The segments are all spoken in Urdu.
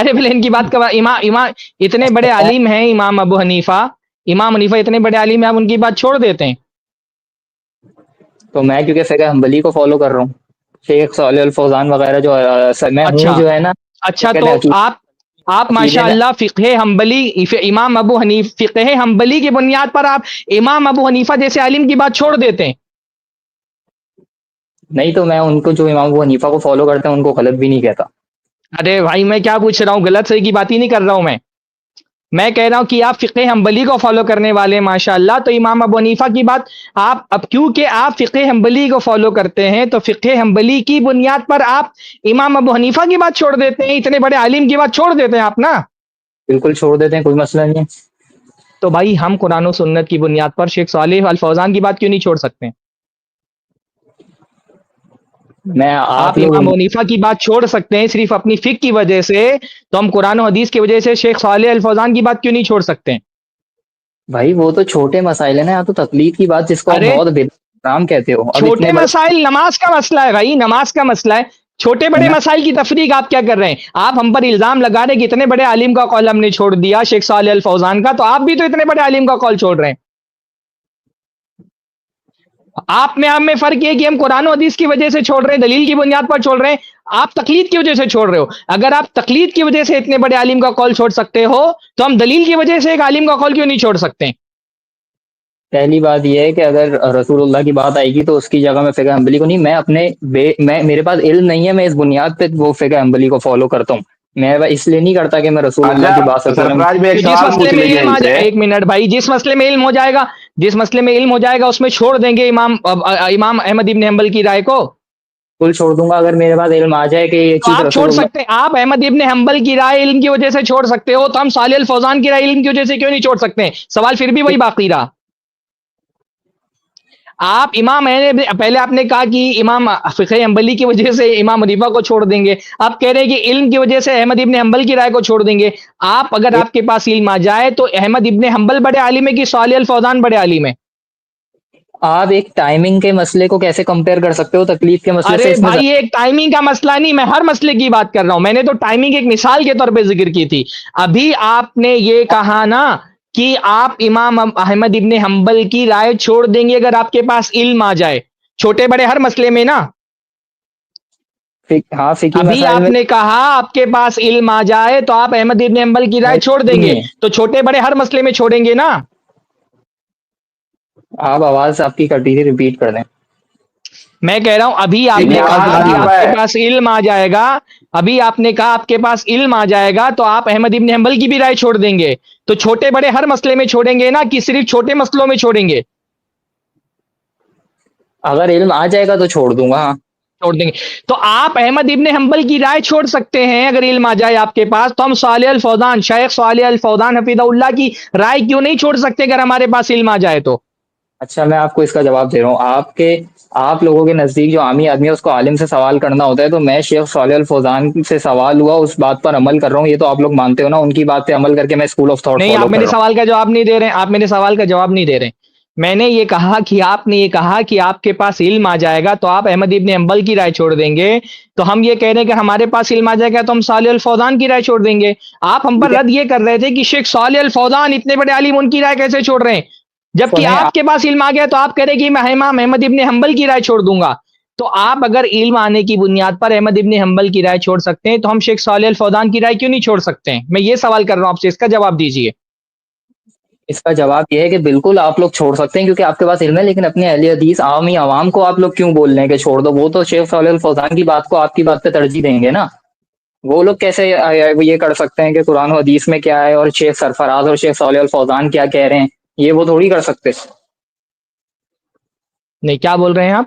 ارے پہلے ان کی بات کا امام امام اتنے بڑے عالم ہیں امام حنیفہ اتنے بڑے عالم ہیں، آپ ان کی بات چھوڑ دیتے ہیں؟ تو میں کیونکہ فقہ حنبلی کو فالو کر رہا ہوں، شیخ صالح الفوزان وغیرہ جو میں ہوں اچھا جو ہے نا، اچھا کہتے تو ہیں آپ عقیدے ماشاء میں. اللہ فقہ حنبلی امام ابو حنیف فقہ حنبلی کی بنیاد پر آپ امام ابو حنیفہ جیسے عالم کی بات چھوڑ دیتے ہیں؟ نہیں تو میں ان کو جو امام ابو حنیفہ کو فالو کرتے ہیں ان کو غلط بھی نہیں کہتا. ارے بھائی میں کیا پوچھ رہا ہوں، غلط صحیح کی بات ہی نہیں کر رہا ہوں میں کہہ رہا ہوں کہ آپ فقہ حنبلی کو فالو کرنے والے ہیں ماشاء اللہ، تو امام ابو حنیفہ کی بات آپ اب کیونکہ آپ فقہ حنبلی کو فالو کرتے ہیں تو فقہ حنبلی کی بنیاد پر آپ امام ابو حنیفہ کی بات چھوڑ دیتے ہیں، اتنے بڑے عالم کی بات چھوڑ دیتے ہیں آپ نا. بالکل چھوڑ دیتے ہیں، کوئی مسئلہ نہیں ہے. تو بھائی ہم قرآن و سنت کی بنیاد پر شیخ صالح الفوزان کی بات کیوں نہیں چھوڑ سکتے؟ میں آپ آپ لوگ امام حنیفہ کی بات چھوڑ سکتے ہیں صرف اپنی فقہ کی وجہ سے، تو ہم قرآن و حدیث کی وجہ سے شیخ صالح الفوزان کی بات کیوں نہیں چھوڑ سکتے؟ بھائی وہ تو چھوٹے مسائل ہیں نا، یا تو تقلید کی بات جس کو آپ ارے بہت حرام کہتے ہو، اب اتنے چھوٹے بڑے. مسائل نماز کا مسئلہ ہے بھائی، نماز کا مسئلہ ہے، چھوٹے بڑے مسائل کی تفریق آپ کیا کر رہے ہیں؟ آپ ہم پر الزام لگا رہے ہیں کہ اتنے بڑے عالم کا قول ہم نے چھوڑ دیا شیخ صالح الفوزان کا، تو آپ بھی تو اتنے بڑے عالم کا قول چھوڑ رہے ہیں. آپ میں ہم میں فرق یہ کہ ہم قرآن و حدیث کی وجہ سے چھوڑ رہے ہیں، دلیل کی بنیاد پر چھوڑ رہے ہیں، آپ تقلید کی وجہ سے چھوڑ رہے ہو. اگر آپ تقلید کی وجہ سے اتنے بڑے عالم کا قول چھوڑ سکتے ہو تو ہم دلیل کی وجہ سے ایک عالم کا قول کیوں نہیں چھوڑ سکتے؟ پہلی بات یہ ہے کہ اگر رسول اللہ کی بات آئے گی تو اس کی جگہ میں فقہ حنبلی کو نہیں، میں اپنے میرے پاس علم نہیں ہے، میں اس بنیاد پہ وہ فقہ حنبلی کو فالو کرتا ہوں. میں اس لیے نہیں کرتا کہ میں رسول اللہ کی بات اچھا صلی اللہ علیہ وسلم. سرفراز میں ایک تو جس سوال مسئلے پوچھ میں لیجیے علم ان آ سے. جائے، ایک منٹ بھائی، جس مسئلے میں علم ہو جائے گا، جس مسئلے میں علم ہو جائے گا اس میں چھوڑ دیں گے امام احمد ابن حنبل کی رائے کو. کل چھوڑ دوں گا اگر میرے پاس علم آ جائے کہ یہ تو چیز آپ چھوڑ رسول اللہ. سکتے ہیں، آپ احمد ابن حنبل کی رائے علم کی وجہ سے چھوڑ سکتے ہو، تو ہم صالح الفوزان کی رائے علم کی وجہ سے کیوں نہیں چھوڑ سکتے ہیں؟ سوال پھر بھی وہی باقی رہا. آپ پہلے آپ نے کہا کہ امام فقہ حنبلی کی وجہ سے امام حنیفہ کو چھوڑ دیں گے، آپ کہہ رہے ہیں کہ علم کی وجہ سے احمد ابن حنبل کی رائے کو چھوڑ دیں گے. اگر آپ کے پاس علم آ جائے تو احمد ابن حنبل بڑے عالم ہے کہ صالح الفوزان بڑے عالم ہے؟ آپ ایک ٹائمنگ کے مسئلے کو کیسے کمپیئر کر سکتے ہو تکلیف کے مسئلے سے؟ ارے اس میں بھائی ایک ٹائمنگ کا مسئلہ نہیں، میں ہر مسئلے کی بات کر رہا ہوں، میں نے تو ٹائمنگ ایک مثال کے طور پہ ذکر کی تھی. ابھی آپ نے یہ کہا نا کہ آپ امام احمد ابن حنبل کی رائے چھوڑ دیں گے اگر آپ کے پاس علم آ جائے، چھوٹے بڑے ہر مسئلے میں نا. ہاں فقی ابھی مسائل آپ میں نے کہا آپ کے پاس علم آ جائے تو آپ احمد ابن حنبل کی رائے چھوڑ دیں نہیں گے، ہے. تو چھوٹے بڑے ہر مسئلے میں چھوڑیں گے نا. آپ آواز آپ کی کٹی تھی، ریپیٹ کر دیں. میں کہہ رہا ہوں ابھی آپ دیکھیے نے آواز کہا آ کہ رہی آپ کے ہے. پاس علم آ جائے گا، ابھی آپ نے کہا آپ کے پاس علم آ جائے گا تو آپ احمد ابن حنبل کی بھی رائے چھوڑ دیں گے، تو چھوٹے بڑے ہر مسئلے میں چھوڑیں گے نا کہ صرف چھوٹے مسئلوں میں چھوڑیں گے؟ اگر علم آ جائے گا تو چھوڑ دوں گا. ہاں چھوڑ دیں گے. تو آپ احمد ابن حنبل کی رائے چھوڑ سکتے ہیں اگر علم آ جائے آپ کے پاس، تو ہم صالح الفوزان شیخ صالح الفوزان حفظہ اللہ کی رائے کیوں نہیں چھوڑ سکتے اگر ہمارے پاس علم آ جائے تو؟ اچھا میں آپ کو اس کا جواب دے رہا ہوں. آپ لوگوں کے نزدیک جو عامی آدمی ہے اس کو عالم سے سوال کرنا ہوتا ہے، تو میں شیخ صالح الفوزان سے سوال ہوا اس بات پر عمل کر رہا ہوں، یہ تو آپ لوگ مانتے ہو نا، ان کی بات پہ عمل کر کے میں اسکول آف تھاٹ نہیں، فالو آپ کر میرے رہا ہوں. سوال کا جواب نہیں دے رہے ہیں، آپ میرے سوال کا جواب نہیں دے رہے ہیں. میں نے یہ کہا کہ آپ نے یہ کہا کہ آپ کے پاس علم آ جائے گا تو آپ احمد ابن حنبل کی رائے چھوڑ دیں گے، تو ہم یہ کہہ رہے ہیں کہ ہمارے پاس علم آ جائے گا تو ہم صالح الفوزان کی رائے چھوڑ دیں گے. آپ ہم پر ٹھیک ہے، رد یہ کر رہے تھے کہ شیخ صالح الفوزان اتنے بڑے عالم، ان کی رائے کیسے چھوڑ رہے ہیں؟ جبکہ سنیں آپ کے پاس علم آ گیا تو آپ کہہ رہے کہ میں امام احمد ابن حنبل کی رائے چھوڑ دوں گا. تو آپ اگر علم آنے کی بنیاد پر احمد ابن حنبل کی رائے چھوڑ سکتے ہیں تو ہم شیخ صالح الفوزان کی رائے کیوں نہیں چھوڑ سکتے ہیں؟ میں یہ سوال کر رہا ہوں آپ سے، اس کا جواب دیجیے. اس کا جواب یہ ہے کہ بالکل آپ لوگ چھوڑ سکتے ہیں کیونکہ آپ کے پاس علم ہے، لیکن اپنے اہل حدیث عوامی عوام کو آپ لوگ کیوں بول رہے ہیں کہ چھوڑ دو؟ وہ تو شیخ صالح الفوزان کی بات کو آپ کی بات پہ ترجیح دیں گے نا. وہ لوگ کیسے یہ کر سکتے ہیں کہ قرآن و حدیث میں کیا ہے اور شیخ سرفراز اور شیخ صالح الفوزان کیا کہہ رہے ہیں؟ یہ وہ تھوڑی کر سکتے. نہیں، کیا بول رہے ہیں آپ؟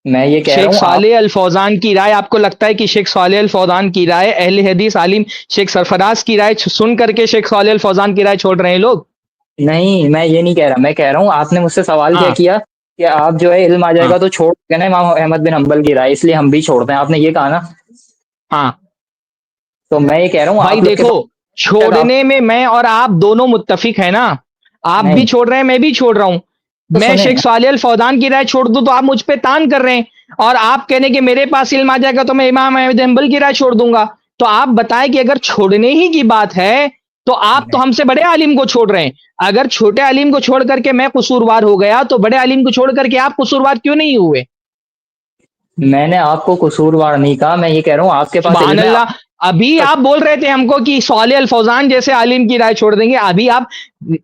میں یہ کہہ رہا شیخ ہوں آپ. صالح الفوزان کی رائے آپ کو لگتا ہے کہ شیخ صالح الفوزان کی رائے اہل حدیث عالم شیخ سرفراز کی رائے سن کر کے شیخ صالح الفوزان کی رائے چھوڑ رہے ہیں لوگ؟ نہیں میں یہ نہیں کہہ رہا، میں کہہ رہا ہوں آپ نے مجھ سے سوال کیا ہاں کیا کہ آپ جو ہے علم آ جائے ہاں گا تو چھوڑ دیں نا امام احمد بن حنبل کی رائے، اس لیے ہم بھی چھوڑتے ہیں، آپ نے یہ کہا نا. ہاں تو میں یہ کہہ رہا ہوں بھائی آپ لوگ کے دیکھو، پاس آپ. چھوڑنے میں میں اور آپ دونوں متفق ہیں نا، آپ بھی نہیں چھوڑ رہے ہیں میں بھی چھوڑ رہا ہوں. تو میں سنیں. شیخ صالح الفوزان کی رائے چھوڑ دوں تو آپ مجھ پہ تان کر رہے ہیں. اور آپ کہنے کہ میرے پاس علم آ جائے گا تو میں امام احمد حنبل کی رائے چھوڑ دوں گا. تو آپ بتائیں کہ اگر چھوڑنے ہی کی بات ہے تو آپ تو ہم سے بڑے عالم کو چھوڑ رہے ہیں. اگر چھوٹے عالم کو چھوڑ کر کے میں قصوروار ہو گیا تو بڑے عالم کو چھوڑ کر کے آپ قصوروار کیوں نہیں ہوئے؟ میں نے آپ کو قصوروار نہیں کہا، میں یہ کہہ رہا ہوں آپ کے پاس سبحان علم ہے. اللہ. ابھی آپ بول رہے تھے ہم کو کہ صالح الفوزان جیسے عالم کی رائے چھوڑ دیں گے. ابھی آپ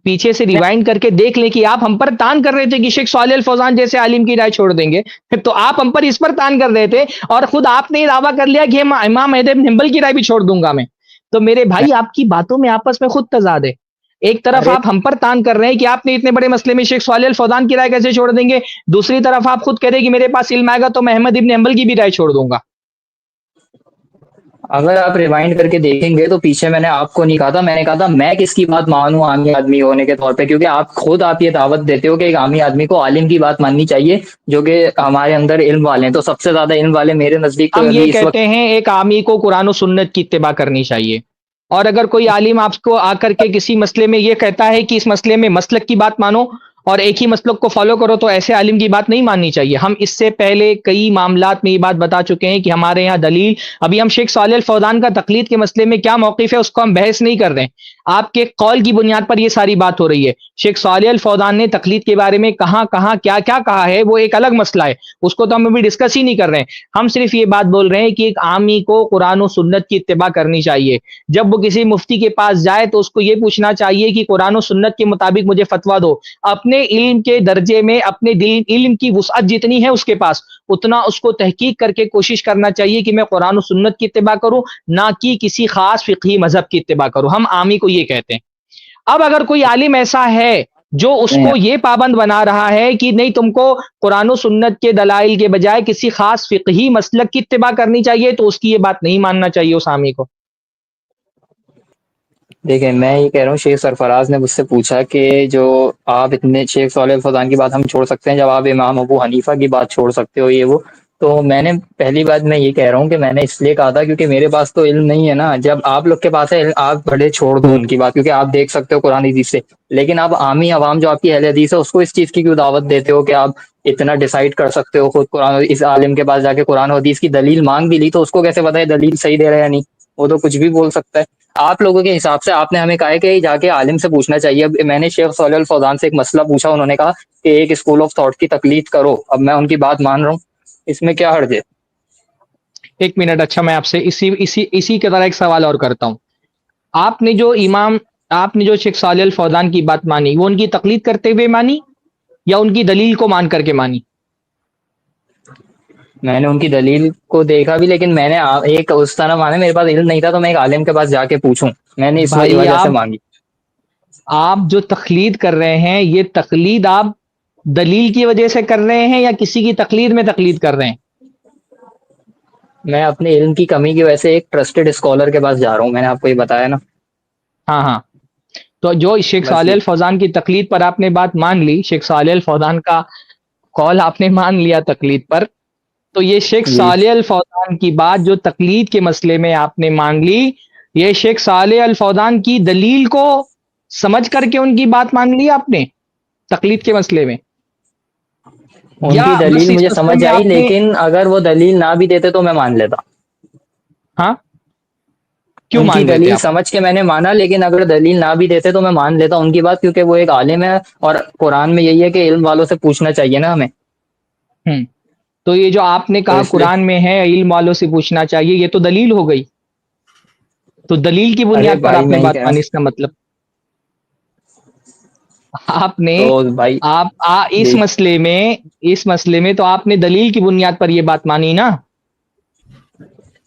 پیچھے سے ریوائنڈ کر کے دیکھ لیں کہ آپ ہم پر تان کر رہے تھے کہ شیخ صالح الفوزان جیسے عالم کی رائے چھوڑ دیں گے. تو آپ ہم پر اس پر تان کر رہے تھے اور خود آپ نے یہ دعویٰ کر لیا کہ امام احمد بن حنبل کی رائے بھی چھوڑ دوں گا میں. تو میرے میں بھائی آپ کی باتوں میں آپس میں خود تضاد ہے. ایک طرف ارے آپ ہم پر تان کر رہے ہیں کہ آپ نے اتنے بڑے مسئلے میں شیخ صالح الفوزان کی رائے کیسے چھوڑ دیں گے، دوسری طرف آپ خود کہہ رہے ہیں کہ میرے پاس علم آئے گا تو میں احمد ابن حنبل کی بھی رائے چھوڑ دوں گا. اگر آپ ریوائنڈ کر کے دیکھیں گے تو پیچھے میں نے آپ کو نہیں کہا تھا، میں نے کہا تھا میں کس کی بات مانوں عامی آدمی ہونے کے طور پہ، کیونکہ آپ خود آپ یہ دعوت دیتے ہو کہ ایک عامی آدمی کو عالم کی بات ماننی چاہیے جو کہ ہمارے اندر علم والے ہیں. تو سب سے زیادہ علم والے میرے نزدیک تو ہم یہ ابھی اس وقت. کہتے ہیں ایک عامی کو قرآن و سنت کی اتباع کرنی چاہیے. اور اگر کوئی عالم آپ کو آ کر کے کسی مسئلے میں یہ کہتا ہے کہ اس مسئلے میں مسلک کی بات مانو اور ایک ہی مسلک کو فالو کرو، تو ایسے عالم کی بات نہیں ماننی چاہیے. ہم اس سے پہلے کئی معاملات میں یہ بات بتا چکے ہیں کہ ہمارے یہاں دلیل، ابھی ہم شیخ صالح الفوزان کا تقلید کے مسئلے میں کیا موقف ہے اس کو ہم بحث نہیں کر رہے ہیں. آپ کے قول کی بنیاد پر یہ ساری بات ہو رہی ہے. شیخ صالح الفوزان نے تقلید کے بارے میں کہاں کہاں کیا کیا کہا ہے وہ ایک الگ مسئلہ ہے، اس کو تو ہم ابھی ڈسکس ہی نہیں کر رہے ہیں. ہم صرف یہ بات بول رہے ہیں کہ ایک عامی کو قرآن و سنت کی اتباع کرنی چاہیے. جب وہ کسی مفتی کے پاس جائے تو اس کو یہ پوچھنا چاہیے کہ قرآن و سنت کے مطابق مجھے فتویٰ دو. اپنے علم کے درجے میں اپنے علم کی وسعت جتنی ہے اس کے پاس اتنا اس کو تحقیق کر کے کوشش کرنا چاہیے کہ میں قرآن و سنت کی اتباع کروں، نہ کہ کسی خاص فقہی مذہب کی اتباع کروں. ہم عامی کو یہ کہتے ہیں. اب اگر کوئی عالم ایسا ہے جو اس کو یہ پابند بنا رہا ہے کہ نہیں تم کو قرآن و سنت کے دلائل کے بجائے کسی خاص فقہی مسلک کی اتباع کرنی چاہیے، تو اس کی یہ بات نہیں ماننا چاہیے اس عامی کو. دیکھیں میں یہ کہہ رہا ہوں، شیخ سرفراز نے مجھ سے پوچھا کہ جو آپ اتنے شیخ صالح الفوزان کی بات ہم چھوڑ سکتے ہیں جب آپ امام ابو حنیفہ کی بات چھوڑ سکتے ہو یہ وہ. تو میں نے پہلی بات میں یہ کہہ رہا ہوں کہ میں نے اس لیے کہا تھا کیونکہ میرے پاس تو علم نہیں ہے نا. جب آپ لوگ کے پاس ہے آپ بڑے چھوڑ دو ان کی بات کیونکہ آپ دیکھ سکتے ہو قرآن حدیث سے، لیکن آپ عامی عوام جو آپ کی اہل حدیث ہے اس کو اس چیز کی کیوں دعوت دیتے ہو کہ آپ اتنا ڈیسائیڈ کر سکتے ہو خود قرآن اس عالم کے پاس جا کے قرآن حدیث کی دلیل مانگ بھی لی تو اس کو کیسے پتہ ہے دلیل صحیح دے رہا ہے یا نہیں؟ وہ تو کچھ بھی بول سکتا ہے. آپ لوگوں کے حساب سے آپ نے ہمیں کہا ہے کہ جا کے عالم سے پوچھنا چاہیے. اب میں نے شیخ صالح الفوزان سے ایک مسئلہ پوچھا، انہوں نے کہا کہ ایک اسکول آف تھاٹ کی تقلید کرو. اب میں ان کی بات مان رہا ہوں، اس میں کیا حرج ہے؟ ایک منٹ. اچھا میں آپ سے اسی کے طرح ایک سوال اور کرتا ہوں. آپ نے جو شیخ صالح الفوزان کی بات مانی وہ ان کی تقلید کرتے ہوئے مانی یا ان کی دلیل کو مان کر کے مانی؟ میں نے ان کی دلیل کو دیکھا بھی، لیکن میں نے ایک اس طرح مانا میرے پاس علم نہیں تھا تو میں ایک عالم کے پاس جا کے پوچھوں، میں نے اس بھائی وجہ سے مانگی. آپ جو تقلید کر رہے ہیں یہ تقلید آپ دلیل کی وجہ سے کر رہے ہیں یا کسی کی تقلید میں تقلید کر رہے ہیں؟ میں اپنے علم کی کمی کی وجہ سے ایک ٹرسٹڈ اسکالر کے پاس جا رہا ہوں، میں نے آپ کو یہ بتایا نا. ہاں ہاں. تو جو شیخ بس صالح الفوزان کی تقلید پر آپ نے بات مان لی، شیخ صالح الفوزان کا قول آپ نے مان لیا تقلید پر، تو یہ شیخ جی صالح الفوزان کی بات جو تقلید کے مسئلے میں آپ نے مان لی، یہ شیخ صالح الفوزان کی دلیل کو سمجھ کر کے ان کی بات مان لی آپ نے تقلید کے مسئلے میں، ان یا کی بس دلیل اس مجھے مسئلے سمجھ میں آئی، آپ نے؟ لیکن اگر وہ دلیل نہ بھی دیتے تو میں مان لیتا. ہاں کیوں ان کی مان لیتے دلیل آپ؟ سمجھ کے میں نے مانا، لیکن اگر دلیل نہ بھی دیتے تو میں مان لیتا ان کی بات، کیونکہ وہ ایک عالم ہے اور قرآن میں یہی ہے کہ علم والوں سے پوچھنا چاہیے نا ہمیں. تو یہ جو آپ نے تو کہا اس لیے قرآن میں ہے علم والوں سے پوچھنا چاہیے، یہ تو دلیل ہو گئی. تو دلیل کی ارے بنیاد پر بھائی آپ نے میں ہی بات کہہ رہا مانی، اس کا مطلب آپ نے ہوں تو بھائی اس دیکھ مسئلے میں تو آپ نے دلیل کی بنیاد پر یہ بات مانی نا،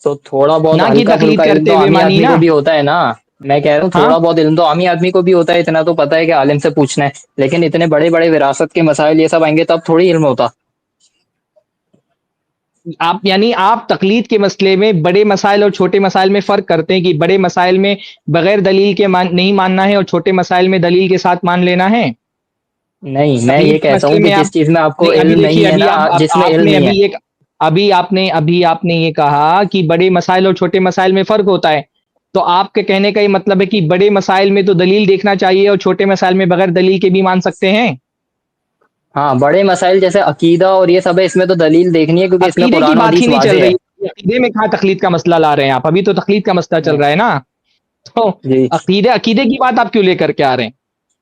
تو تھوڑا بہت نہ کہ ہلکا تقلید پھلکا علم کرتے تو ہوئے عامی مانی آدمی نا. کو بھی ہوتا ہے نا. میں کہہ رہا ہوں ہاں تھوڑا بہت علم تو عامی آدمی کو بھی ہوتا ہے، اتنا تو پتہ ہے کہ عالم سے پوچھنا ہے. لیکن اتنے بڑے بڑے وراثت کے مسائل یہ سب آئیں گے تب تھوڑی علم ہوتا. آپ تقلید کے مسئلے میں بڑے مسائل اور چھوٹے مسائل میں فرق کرتے ہیں کہ بڑے مسائل میں بغیر دلیل کے نہیں ماننا ہے اور چھوٹے مسائل میں دلیل کے ساتھ مان لینا ہے. نہیں، میں تقلید یہ کے کہتا مسئلے ہوں کہ میں آپ جس چیز میں آپ کو نہیں. ابھی علم دیکھیے، نہیں ہے ابھی نا، جس میں آپ علم نے نہیں ہے. ابھی آپ نے یہ کہا کہ بڑے مسائل اور چھوٹے مسائل میں فرق ہوتا ہے. تو آپ کے کہنے کا یہ مطلب ہے کہ بڑے مسائل میں تو دلیل دیکھنا چاہیے اور چھوٹے مسائل میں بغیر دلیل کے بھی مان سکتے ہیں. ہاں بڑے مسائل جیسے عقیدہ اور یہ سب ہے، اس میں تو دلیل دیکھنی ہے کیونکہ اس میں عقیدے کی قرآن و بات ہی حدیث نہیں چل واضح ہے۔ رہی، عقیدے میں کہاں تقلید کا مسئلہ لا رہے ہیں آپ؟ ابھی تو تقلید کا مسئلہ چل میں رہا ہے نا، تو جی عقیدے کی بات آپ کیوں لے کر کے آ رہے ہیں؟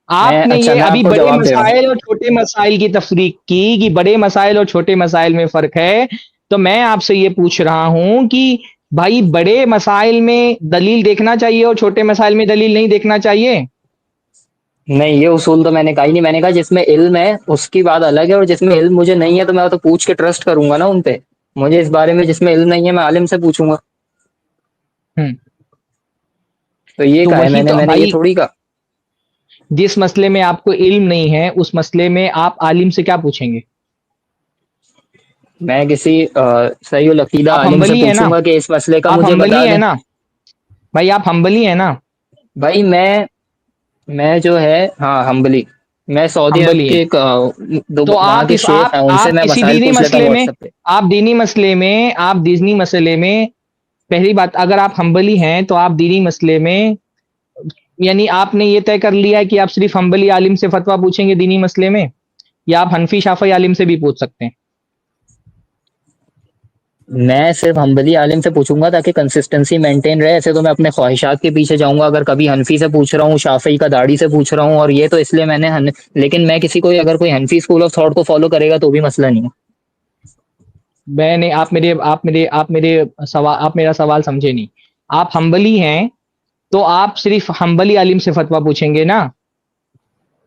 میں آپ نے اچھا یہ میں آپ ابھی کو بڑے جواب دے رہا ہوں۔ مسائل اور چھوٹے مسائل کی تفریق کی کہ بڑے مسائل اور چھوٹے مسائل میں فرق ہے، تو میں آپ سے یہ پوچھ رہا ہوں کہ بھائی بڑے مسائل میں دلیل دیکھنا چاہیے اور چھوٹے مسائل میں دلیل نہیں دیکھنا چاہیے؟ نہیں یہ اصول تو میں نے کہا ہی نہیں، میں نے کہا جس میں علم ہے اس کی بات الگ ہے، اور جس میں علم مجھے نہیں ہے تو میں تو پوچھ کے ٹرسٹ کروں گا نا ان پہ۔ مجھے اس بارے میں جس میں علم نہیں ہے میں عالم سے پوچھوں گا، ہوں، تو یہ تو کہا ہے وہی تو میں نے یہ بھائی، تھوڑی کہا۔ جس مسئلے میں آپ کو علم نہیں ہے اس مسئلے میں آپ عالم سے کیا پوچھیں گے؟ میں کسی صحیح العقیدہ آپ عالم سے ہمبلی ہے نا، پوچھوں گا کہ اس مسئلے کا آپ مجھے بتا ہمبلی ہے دیں۔ نا بھائی، آپ ہمبلی ہے نا؟ بھائی میں جو ہے ہاں ہمبلی، میں سعودی عرب ہمبلی کے ہے، ایک تو وہاں آپ کے اس شیخ ہیں، ان سے آپ میں کسی مسائل دینی پوچھ لیتا ہوں مسئلے میں، واٹس ایپ پہ۔ آپ دینی مسئلے میں پہلی بات اگر آپ ہمبلی ہیں تو آپ دینی مسئلے میں، یعنی آپ نے یہ طے کر لیا ہے کہ آپ صرف ہمبلی عالم سے فتویٰ پوچھیں گے دینی مسئلے میں، یا آپ حنفی شافعی عالم سے بھی پوچھ سکتے ہیں؟ میں صرف حنبلی عالم سے پوچھوں گا تاکہ کنسسٹنسی مینٹین رہے، ایسے تو میں اپنے خواہشات کے پیچھے جاؤں گا، اگر کبھی حنفی سے پوچھ رہا ہوں، شافعی کا داڑھی سے پوچھ رہا ہوں، اور یہ تو اس لیے میں نے لیکن میں کسی کو اگر کوئی حنفی اسکول آف تھاٹ کو فالو کرے گا تو بھی مسئلہ نہیں ہے۔ میں نے آپ میرا سوال سمجھے نہیں۔ آپ ہمبلی ہیں تو آپ صرف ہمبلی عالم سے فتویٰ پوچھیں گے نا؟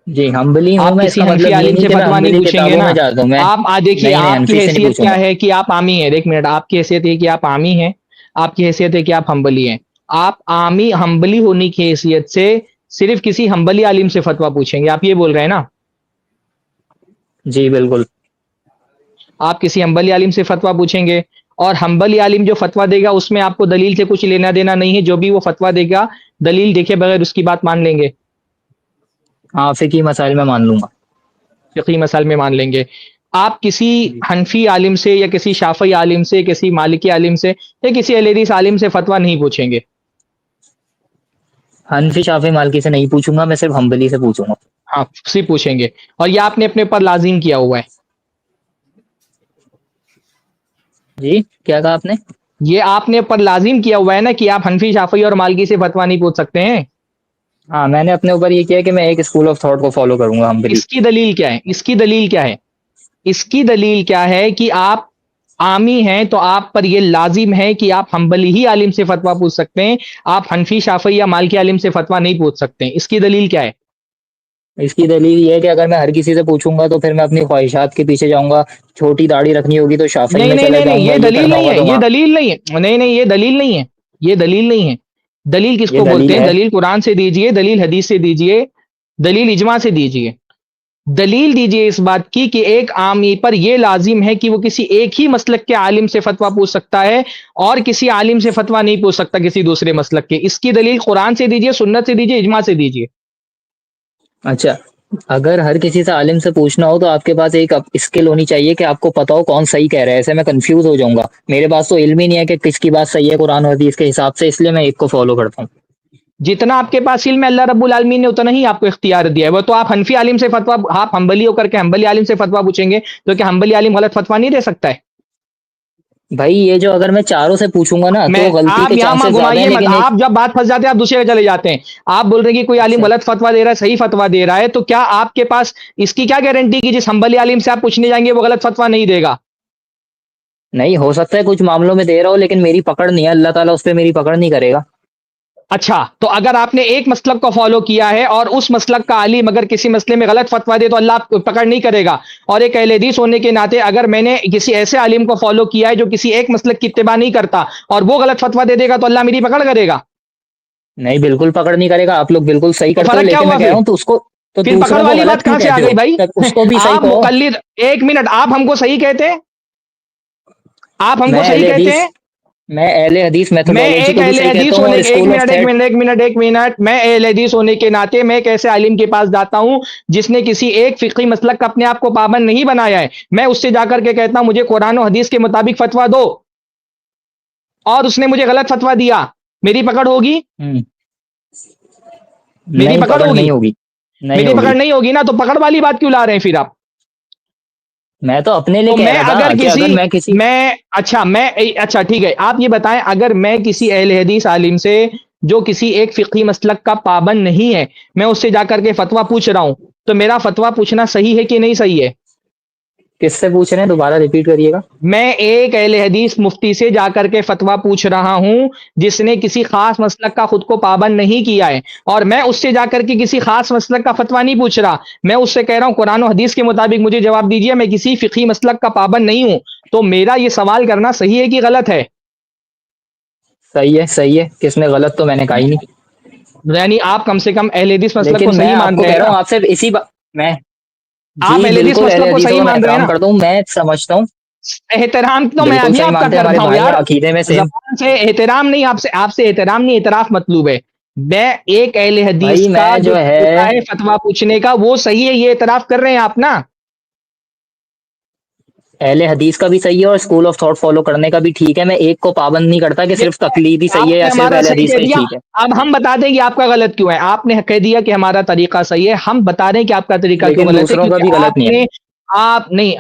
جی حنبلی ہوں آپ میں، اس کسی کا حنفی مطلب یہ عالم نہیں سے کہ میں فتویٰ نہیں حنبلی پوچھیں گے کتابوں نا؟ میں جاتا ہوں میں۔ آپ دیکھیے نہیں نہیں آپ کی حنفی سے نہیں حیثیت پوچھوں کیا گا۔ ہے کہ آپ عامی ہیں، ایک منٹ، آپ کی حیثیت ہے کہ آپ عامی ہیں، آپ کی حیثیت ہے کہ آپ ہمبلی ہیں۔ آپ عامی ہمبلی ہونے کی حیثیت سے صرف کسی ہمبلی عالم سے فتویٰ پوچھیں گے، آپ یہ بول رہے ہیں نا؟ جی بالکل۔ آپ کسی ہمبلی عالم سے فتویٰ پوچھیں گے، اور ہمبلی عالم جو فتویٰ دے گا اس میں آپ کو دلیل سے کچھ لینا دینا نہیں ہے، جو بھی وہ فتویٰ دے گا دلیل دیکھے بغیر اس کی بات مان لیں گے؟ ہاں فقہی مسائل میں مان لوں گا۔ فقہی مسائل میں مان لیں گے۔ آپ کسی جی حنفی عالم سے یا کسی شافعی عالم سے، کسی مالکی عالم سے یا کسی اہل حدیث عالم سے فتویٰ نہیں پوچھیں گے؟ حنفی شافعی مالکی سے نہیں پوچھوں گا، میں صرف حنبلی سے پوچھوں گا۔ ہاں صرف پوچھیں گے، اور یہ آپ نے اپنے اوپر لازم کیا ہوا ہے۔ جی کیا کہا آپ نے؟ یہ آپ نے اوپر لازم کیا ہوا ہے نا کہ آپ حنفی شافعی اور مالکی سے فتویٰ نہیں پوچھ سکتے ہیں۔ ہاں میں نے اپنے اوپر یہ کیا کہ میں ایک اسکول آف تھاٹ کو فالو کروں گا، حنبلی۔ اس کی دلیل کیا ہے؟ اس کی دلیل کیا ہے؟ اس کی دلیل کیا ہے کہ آپ عامی ہیں تو آپ پر یہ لازم ہے کہ آپ حنبلی ہی عالم سے فتویٰ پوچھ سکتے ہیں، آپ حنفی شافعی یا مالکی عالم سے فتویٰ نہیں پوچھ سکتے ہیں۔ اس کی دلیل کیا ہے؟ اس کی دلیل یہ ہے کہ اگر میں ہر کسی سے پوچھوں گا تو پھر میں اپنی خواہشات کے پیچھے جاؤں گا، چھوٹی داڑھی رکھنی ہوگی تو شافعی نہیں میں نہیں چلے نہیں نہیں، جاؤں گا، یہ یہ دلیل کرنا نہیں ہوگا ہے، تو یہ وہاں۔ دلیل نہیں ہے، نہیں نہیں یہ دلیل نہیں ہے، یہ دلیل نہیں ہے۔ دلیل کس یہ کو بولتے دلیل ہیں؟ ہے۔ دلیل قرآن سے دیجئے، دلیل حدیث سے دیجئے، دلیل اجماع سے دیجئے۔ دلیل دیجئے اس بات کی کہ ایک عامی پر یہ لازم ہے کہ وہ کسی ایک ہی مسلک کے عالم سے فتویٰ پوچھ سکتا ہے، اور کسی عالم سے فتویٰ نہیں پوچھ سکتا کسی دوسرے مسلک کے۔ اس کی دلیل قرآن سے دیجئے، سنت سے دیجئے، اجماع سے دیجئے۔ اچھا اگر ہر کسی سے عالم سے پوچھنا ہو تو آپ کے پاس ایک اسکل ہونی چاہیے کہ آپ کو پتا ہو کون صحیح کہہ رہا ہے، ایسے میں کنفیوز ہو جاؤں گا۔ میرے پاس تو علم ہی نہیں ہے کہ کس کی بات صحیح ہے قرآن اور حدیث کے حساب سے، اس لیے میں ایک کو فالو کرتا ہوں۔ جتنا آپ کے پاس علم ہے اللہ رب العالمین نے اتنا ہی آپ کو اختیار دیا ہے۔ وہ تو آپ حنفی عالم سے فتویٰ، آپ حنبلی ہو کر کے حنبلی عالم سے فتویٰ پوچھیں گے تو کیا حنبلی عالم غلط فتویٰ نہیں دے سکتا ہے؟ بھائی یہ جو اگر میں چاروں سے پوچھوں گا نا تو میں غلطی آپ کے یہاں چانسز زیادہ ہیں، گھمائیے مت، لیکن ایک آپ جب بات پھنس جاتے ہیں آپ دوسرے چلے جاتے ہیں۔ آپ بول رہے ہیں کہ کوئی عالم اچھا غلط فتویٰ دے رہا ہے، صحیح فتویٰ دے رہا ہے، تو کیا آپ کے پاس اس کی کیا گارنٹی کہ جس حنبلی عالم سے آپ پوچھنے جائیں گے وہ غلط فتویٰ نہیں دے گا؟ نہیں ہو سکتا ہے کچھ معاملوں میں دے رہا ہو لیکن میری پکڑ نہیں ہے، اللہ تعالیٰ اس پہ میری پکڑ نہیں کرے گا۔ اچھا، تو اگر آپ نے ایک مسلک کو فالو کیا ہے اور اس مسلک کا عالم اگر کسی مسئلے میں غلط فتویٰ دے تو اللہ آپ کو پکڑ نہیں کرے گا، اور ایک اہل حدیث ہونے کے ناطے اگر میں نے کسی ایسے عالم کو فالو کیا ہے جو کسی ایک مسلک کی اتباع نہیں کرتا اور وہ غلط فتویٰ دے دے گا تو اللہ میری پکڑ کرے گا؟ نہیں بالکل پکڑ نہیں کرے گا، آپ لوگ بالکل صحیح تو کرتے ہو، فرق کیا لیکن میں ہوا کہہ پھر؟ رہا ہوں تو اس کو تو پھر پکڑ دوسروں کو والی غلط بات کیوں کہاں سے آ کہتے ہو؟ گئی بھائی؟ تب اس کو بھی صحیح آپ کہو۔ مقلد، ایک منٹ، آپ ہم کو صحیح کہتے ہیں؟ آپ ہم کو میں اہل صحیح کہتے حدیث ہیں؟ میں اہل حدیث میں میتھڈولوجی ایک کو بھی اہل صحیح کہتا حدیث ہوں، اور ہونے، ایک اسکول آف منٹ ایک تھاٹ۔ منٹ ایک منٹ ایک منٹ، میں اہل حدیث ہونے کے ناطے میں ایک ایسے عالم کے پاس جاتا ہوں جس نے کسی ایک فقہی مسلک کا اپنے آپ کو پابند نہیں بنایا ہے، میں اس سے جا کر کے کہتا ہوں مجھے قرآن و حدیث کے مطابق فتویٰ دو، اور اس نے مجھے غلط فتویٰ دیا، میری پکڑ ہوگی؟ ہوں، میری نہیں پکڑ پکڑ ہوگی؟ نہیں ہوگی، نہیں میری پکڑ ہوگی۔ نہیں ہوگی نا، تو پکڑ والی بات کیوں لا رہے ہیں پھر آپ؟ میں تو اپنے لیے تو کہہ میں رہا تھا اگر کہ اگر کسی میں کسی اچھا ٹھیک ہے، آپ یہ بتائیں، اگر میں کسی اہل حدیث عالم سے جو کسی ایک فقہی مسلک کا پابند نہیں ہے، میں اس سے جا کر کے فتویٰ پوچھ رہا ہوں، تو میرا فتویٰ پوچھنا صحیح ہے کہ نہیں صحیح ہے؟ کس سے پوچھ رہے ہیں، دوبارہ ریپیٹ کریے گا. میں ایک اہل حدیث مفتی سے جا کر کے فتویٰ پوچھ رہا ہوں جس نے کسی خاص مسلک کا خود کو پابند نہیں کیا ہے، اور میں اس سے جا کر کے کسی خاص مسلک کا فتویٰ نہیں پوچھ رہا، میں اس سے کہہ رہا ہوں قرآن و حدیث کے مطابق مجھے جواب دیجیے، میں کسی فقہی مسلک کا پابند نہیں ہوں، تو میرا یہ سوال کرنا صحیح ہے کہ غلط ہے؟ صحیح ہے. کس نے غلط؟ تو میں نے کہا ہی نہیں. یعنی آپ کم سے کم اہل حدیث مسلک کو لیکن میں صحیح آپ مان کو رہے کہہ ہیں رہا نا؟ ہوں آپ سے اسی میں آپ جی اہل حدیث بالکل اہل مسلک کو حدیثوں صحیح کا میں مان رہے ہیں احترام نا؟ کرتا ہوں، میں سمجھتا ہوں. احترام تو میں بالکل ابھی صحیح آپ کا مانتے ہیں، ہمارے کرتا ہوں بھائی ہیں یار، عقیدے میں سیم. زبان سے احترام نہیں، آپ سے احترام نہیں، اعتراف مطلوب ہے. میں ایک اہل حدیث بھائی کا میں جو جو طریقہ ہے ہے فتویٰ پوچھنے کا وہ صحیح ہے، یہ اعتراف کر رہے ہیں آپ نا؟ اہل حدیث کا بھی صحیح ہے اور اسکول آف تھاٹ فالو کرنے کا بھی ٹھیک ہے. میں ایک کو پابند نہیں کرتا کہ صرف تقلید ہی صحیح ہے آپ یا نے صرف ہمارا اہل صحیح حدیث کہہ کا ہی دیا، ٹھیک ہے. اب ہم بتا دیں کہ آپ کا غلط کیوں ہے. آپ نے کہہ دیا کہ ہمارا طریقہ صحیح ہے، ہم بتا رہے ہیں کہ آپ کا طریقہ کیوں لیکن غلط ہے، دوسروں کا بھی کیونکہ غلط نہیں ہے. آپ نہیں،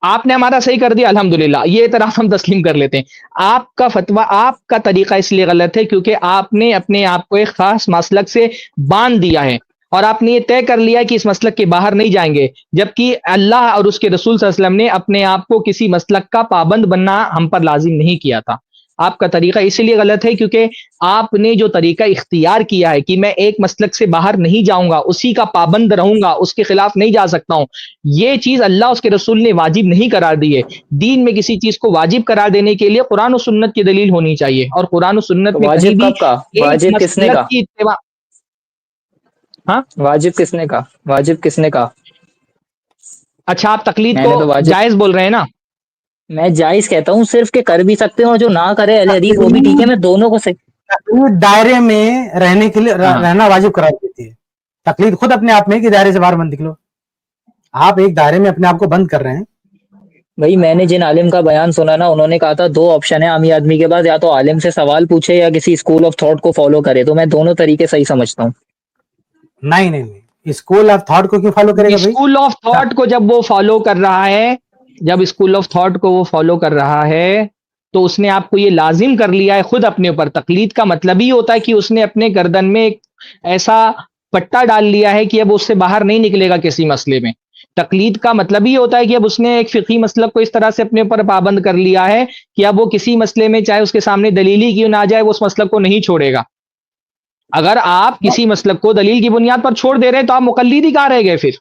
آپ نے ہمارا صحیح کر دیا الحمدللہ، یہ اعتراف ہم تسلیم کر لیتے ہیں. آپ کا فتویٰ، آپ کا طریقہ اس لیے غلط ہے کیونکہ آپ نے اپنے آپ کو ایک خاص مسلک سے باندھ دیا ہے، اور آپ نے یہ طے کر لیا کہ اس مسلک کے باہر نہیں جائیں گے، جبکہ اللہ اور اس کے رسول صلی اللہ علیہ وسلم نے اپنے آپ کو کسی مسلک کا پابند بننا ہم پر لازم نہیں کیا تھا. آپ کا طریقہ اسی لیے غلط ہے کیونکہ آپ نے جو طریقہ اختیار کیا ہے کہ میں ایک مسلک سے باہر نہیں جاؤں گا، اسی کا پابند رہوں گا، اس کے خلاف نہیں جا سکتا ہوں، یہ چیز اللہ اس کے رسول نے واجب نہیں قرار دی ہے. دین میں کسی چیز کو واجب قرار دینے کے لیے قرآن و سنت کی دلیل ہونی چاہیے، اور قرآن و سنت میں کہیں واجب بھی کب کا؟ ایک واجب کس نے مسلک کہا؟ کی اتباع. ہاں واجب کس نے کہا؟ واجب کس نے کہا؟ اچھا، آپ تقلید میں کو نے تو واجب، جائز بول رہے ہیں نا؟ میں جائز کہتا ہوں صرف کہ کر بھی سکتے ہیں، اور جو نہ کرے اہل حدیث وہ بھی ٹھیک ہے. میں دونوں کو صحیح. تقلید دائرے میں رہنے کے لیے ہاں رہنا واجب قرار دیتی ہے. تقلید خود اپنے آپ میں کہ دائرے سے باہر بند نکلو، آپ ایک دائرے میں اپنے آپ کو بند کر رہے ہیں. بھائی میں نے جن عالم کا بیان سنا نا، انہوں نے کہا تھا دو آپشن ہے عامی آدمی کے پاس، یا تو عالم سے سوال پوچھے یا کسی اسکول آف تھاٹ کو فالو کرے. تو میں دونوں طریقے صحیح سمجھتا ہوں. نہیں، اسکول آف تھاٹ کو کیوں فالو کرے گا بھائی؟ اسکول آف تھاٹ کو جب وہ فالو کر رہا ہے، جب اسکول آف تھاٹ کو وہ فالو کر رہا ہے تو اس نے آپ کو یہ لازم کر لیا ہے خود اپنے اوپر. تقلید کا مطلب ہی ہوتا ہے کہ اس نے اپنے گردن میں ایک ایسا پٹا ڈال لیا ہے کہ اب اس سے باہر نہیں نکلے گا کسی مسئلے میں. تقلید کا مطلب ہی ہوتا ہے کہ اب اس نے ایک فقہی مسلک کو اس طرح سے اپنے اوپر پابند کر لیا ہے کہ اب وہ کسی مسئلے میں چاہے اس کے سامنے دلیل ہی کیوں نہ آ جائے، وہ اس مسلک کو نہیں چھوڑے گا. اگر آپ کسی مسلک کو دلیل کی بنیاد پر چھوڑ دے رہے ہیں تو آپ مقلد ہی کہاں رہ گئے پھر؟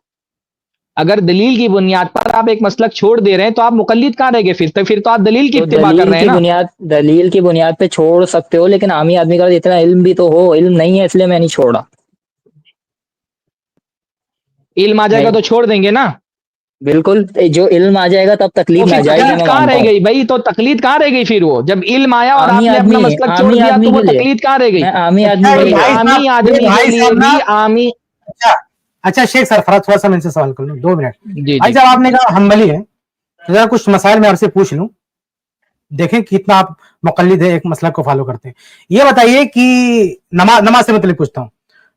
اگر دلیل کی بنیاد پر آپ ایک مسلک چھوڑ دے رہے ہیں تو آپ مقلد کہاں رہ گئے پھر تو آپ دلیل کی تو اتباع کر رہے ہیں نا. دلیل کی بنیاد پہ چھوڑ سکتے ہو، لیکن عامی آدمی کا اتنا علم بھی تو ہو. علم نہیں ہے اس لیے میں نہیں چھوڑا. علم آ جائے گا میں تو چھوڑ دیں گے نا. بالکل، جو علم آ جائے گا تب تو تکلیف پھر ناجائز ہے، تقلید میں کہاں مانتا رہ ہوں. گئی بھائی؟ تو تقلید کہاں رہ گئی پھر؟ وہ جب علم آیا اور آپ عامی نے اپنا آدمی مسلک چھوڑ عامی دیا تو آدمی وہ کے لیے، تقلید کہاں رہ گئی؟ میں عامی اچھا آدمی کے یہ لیے. بھائی عامی صاحب، آدمی کے لیے بھی عامی. اچھا شیخ سرفراز، تھوڑا سا میں ان سے سوال کر لوں 2 منٹ. جی بھائی جی. صاحب آپ نے کہا حنبلی ہے، تو ذرا کچھ مسائل میں آپ سے پوچھ لوں، دیکھیں کتنا آپ مقلد ہے، ایک مسلک کو فالو کرتے ہیں. یہ بتائیے کہ نماز سے متعلق پوچھتا ہوں،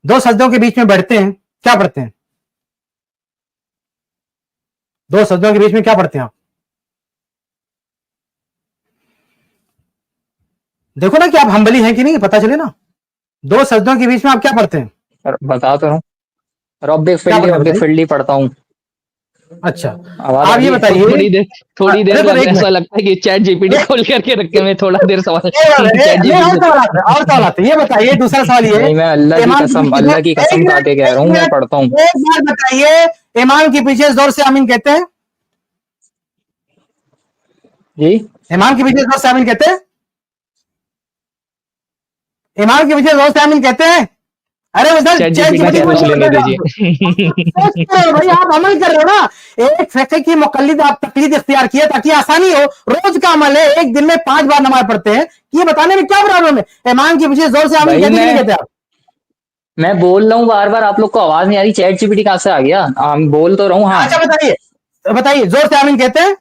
2 سجدوں کے بیچ میں بیٹھتے ہیں، کیا پڑھتے ہیں؟ 2 سجدوں کے بیچ میں کیا پڑھتے ہیں آپ؟ دیکھو نا کہ آپ حنبلی ہیں کہ نہیں، پتا چلے نا. 2 سجدوں کے بیچ میں آپ کیا پڑھتے ہیں؟ بتا تو رہا ہوں، رب کیا فلی پڑھتے ہیں رب بتائیے. فلی پڑھتا ہوں. اچھا آواز آ آپ یہ رہی ہے؟ بتائیے. تھوڑی دیر دیکھو بعد ایک ایسا منٹ، لگتا ہے کہ چیٹ جی پی ٹی کھول کر کے رکھے میں تھوڑا دیر سوال چیٹ جی نہیں پی اور ٹی سوالات ہیں، اور سوالات ہیں. یہ بتائیے دوسرا سوال یہ ہے، نہیں، میں اللہ کی امام کے قسم، پیچھے اللہ کی ایک قسم کھا کے منٹ کہہ رہا ایک ہوں، میں منٹ پڑھتا ہوں. ایک بات بتائیے، امام کے پیچھے زور سے آمین کہتے ہیں؟ جی امام کے پیچھے زور سے آمین کہتے ہیں؟ امام کے پیچھے زور سے آمین کہتے ہیں؟ ارے ادھر چیٹ جی چیٹ پی جی ٹی پی ٹی سے کو پوچھ لینے دیجیے. بھائی آپ عمل کر رہے ہو نا، ایک فقہ کی مقلد آپ تقلید اختیار کیے تاکہ آسانی ہو. روز کا عمل ہے، ایک دن میں 5 بار نماز پڑھتے ہیں، یہ بتانے میں کیا پرابلم ہے؟ امام کے پیچھے زور سے آمین بھائی، کہتے کہ نہیں کہتے آپ؟ میں بول رہا ہوں بار بار، آپ لوگ کو آواز نہیں آ رہی. چیٹ جی پی ٹی کہاں سے آ گیا؟ بول تو رہا ہوں. ہاں اچھا بتائیے زور سے آمین کہتے ہیں؟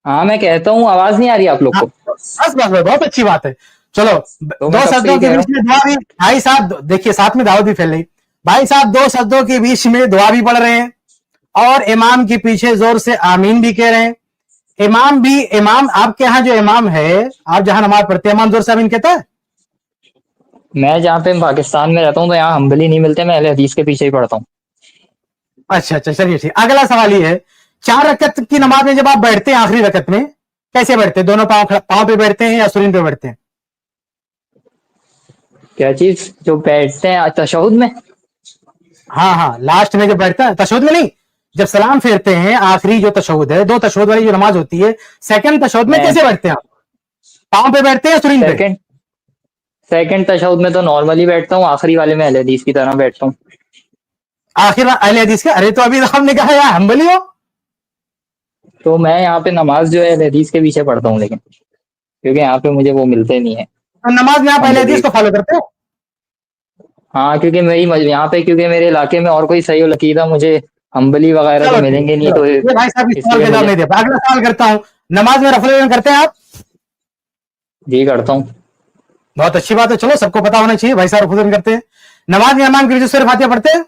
ہاں میں کہتا ہوں، آواز نہیں آ رہی آپ لوگ ہاں، کو؟ بس بہت اچھی بات ہے. چلو تو میں 2 کب سے سجدوں ہی کے کہہ رہا بیچ میں دعا بھی، بھائی صاحب دیکھیے ساتھ میں دعوت بھی پھیل رہی. بھائی صاحب 2 سجدوں کے بیچ میں دعا بھی پڑھ رہے ہیں اور امام کے پیچھے زور سے آمین بھی کہہ رہے ہیں. امام آپ کے ہاں جو امام ہے, آپ جہاں نماز پڑھتے ہیں, امام زور سے آمین کہتا ہے؟ میں جہاں پہ پاکستان میں رہتا ہوں تو یہاں حنبلی نہیں ملتے, میں اہل حدیث کے پیچھے ہی پڑھتا ہوں. اچھا چلیے ٹھیک. اگلا سوال یہ ہے, 4 رکعت کی نماز میں جب آپ بیٹھتے ہیں آخری رکعت میں, کیسے بیٹھتے ہیں؟ دونوں پاؤں پہ بیٹھتے ہیں یا سرین پہ بیٹھتے ہیں؟ کیا چیز جو بیٹھتے ہیں تشہد میں؟ ہاں لاسٹ میں جب بیٹھتے ہیں, تشہد میں نہیں, جب سلام پھیرتے ہیں آخری جو تشہد ہے, 2 تشہد والی جو نماز ہوتی ہے, سیکنڈ تشہد میں کیسے بیٹھتے ہیں آپ؟ پاؤں پہ بیٹھتے ہیں یا سرین پہ؟ سیکنڈ تشہد میں تو نارملی بیٹھتا ہوں, آخری والے میں اہل حدیث کی طرح بیٹھتا ہوں. آخر اہل حدیث کے؟ ارے تو ابھی ہم نے کہا یار حنبلی ہو. تو میں یہاں پہ نماز جو ہے اہل حدیث کے پیچھے پڑھتا ہوں, لیکن کیونکہ یہاں پہ مجھے وہ ملتے نہیں ہیں. تو نماز میں آپ اہل حنبلی, حدیث کو فالو کرتے ہو؟ ہاں کیونکہ میری یہاں پہ, کیونکہ میرے علاقے میں اور کوئی صحیح العقیدہ مجھے حنبلی وغیرہ تو چلو ملیں گے نہیں, چلو, تو یہ بھائی صاحب اس اس سوال لیے کا جواب مجھے. نہیں دے پا. اگلا سوال کرتا ہوں, نماز میں رفع الیدین کرتے ہیں آپ؟ جی کرتا ہوں. بہت اچھی بات ہے, چلو سب کو پتا ہونا چاہیے. بھائی صاحب رفع الیدین کرتے ہیں. نماز میں امام کی وجہ سے فاتحہ پڑھتے ہیں؟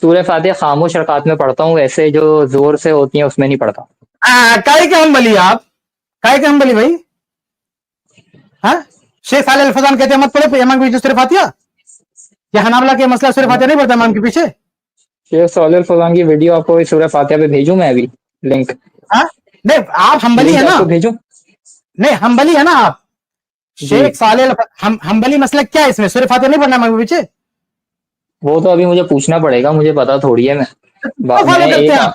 سورہ فاتحہ خاموش رکعت میں پڑھتا ہوں, ایسے جو زور سے ہوتی ہیں اس میں نہیں پڑھتا. کائی کے حنبلی آپ؟ کائی کے حنبلی بھائی؟ ہاں, شیخ صالح الفوزان کہتے ہیں مت پڑھو امام کی وجہ سے فاتحہ. یہ حنابلہ کے مسئلہ سورہ فاتحہ نہیں پڑھتا امام کے پیچھے؟ شیخ صالح الفوزان کی ویڈیو آپ کو سورہ فاتحہ پہ بھیجوں میں ابھی لنک؟ ہاں نہیں, آپ حنبلی ہے لنک آپ نا؟ کو بھیجوں؟ نہیں حنبلی ہے نا آپ؟ جی شیخ صالح حنبلی مسئلہ کیا ہے اس میں؟ سورہ فاتحہ نہیں پڑھنا امام کے پیچھے؟ وہ تو ابھی مجھے پوچھنا پڑے گا, مجھے پتا تھوڑی ہے. کس کو میں فالو کرتے ایک ہیں آپ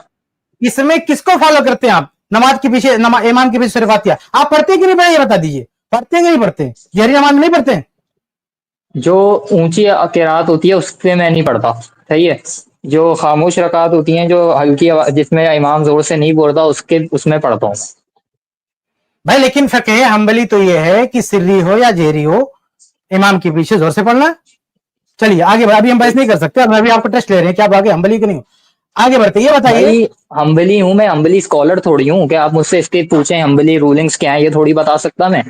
اس میں؟ کس کو فالو کرتے ہیں آپ نماز کے پیچھے؟ امام کے پیچھے سورہ فاتحہ آپ پڑھتے ہیں کہ نہیں پڑھتے یہ بتا دیجیے. پڑھتے ہیں کہ نہیں پڑھتے؟ گہری نماز میں نہیں پڑھتے ہیں؟ جو اونچی قرات ہوتی ہے اس سے میں نہیں پڑھتا, صحیح ہے. جو خاموش رکعت ہوتی ہیں جو ہلکی جس میں امام زور سے نہیں بولتا, اس میں پڑھتا ہوں. بھائی لیکن فقہ حنبلی تو یہ ہے کہ سری ہو یا جہری ہو, امام کے پیچھے زور سے پڑھنا. چلیے آگے بڑھ, ابھی ہم بحث نہیں کر سکتے, ابھی آپ کو ٹیسٹ لے رہے ہیں کہ آپ آگے حنبلی کے نہیں ہو. آگے بڑھتے, یہ بتائیے. بھائی حنبلی ہوں میں, حنبلی اسکالر تھوڑی ہوں کہ آپ مجھ سے اس کے پوچھیں حنبلی رولنگز کیا ہیں, یہ تھوڑی بتا سکتا میں.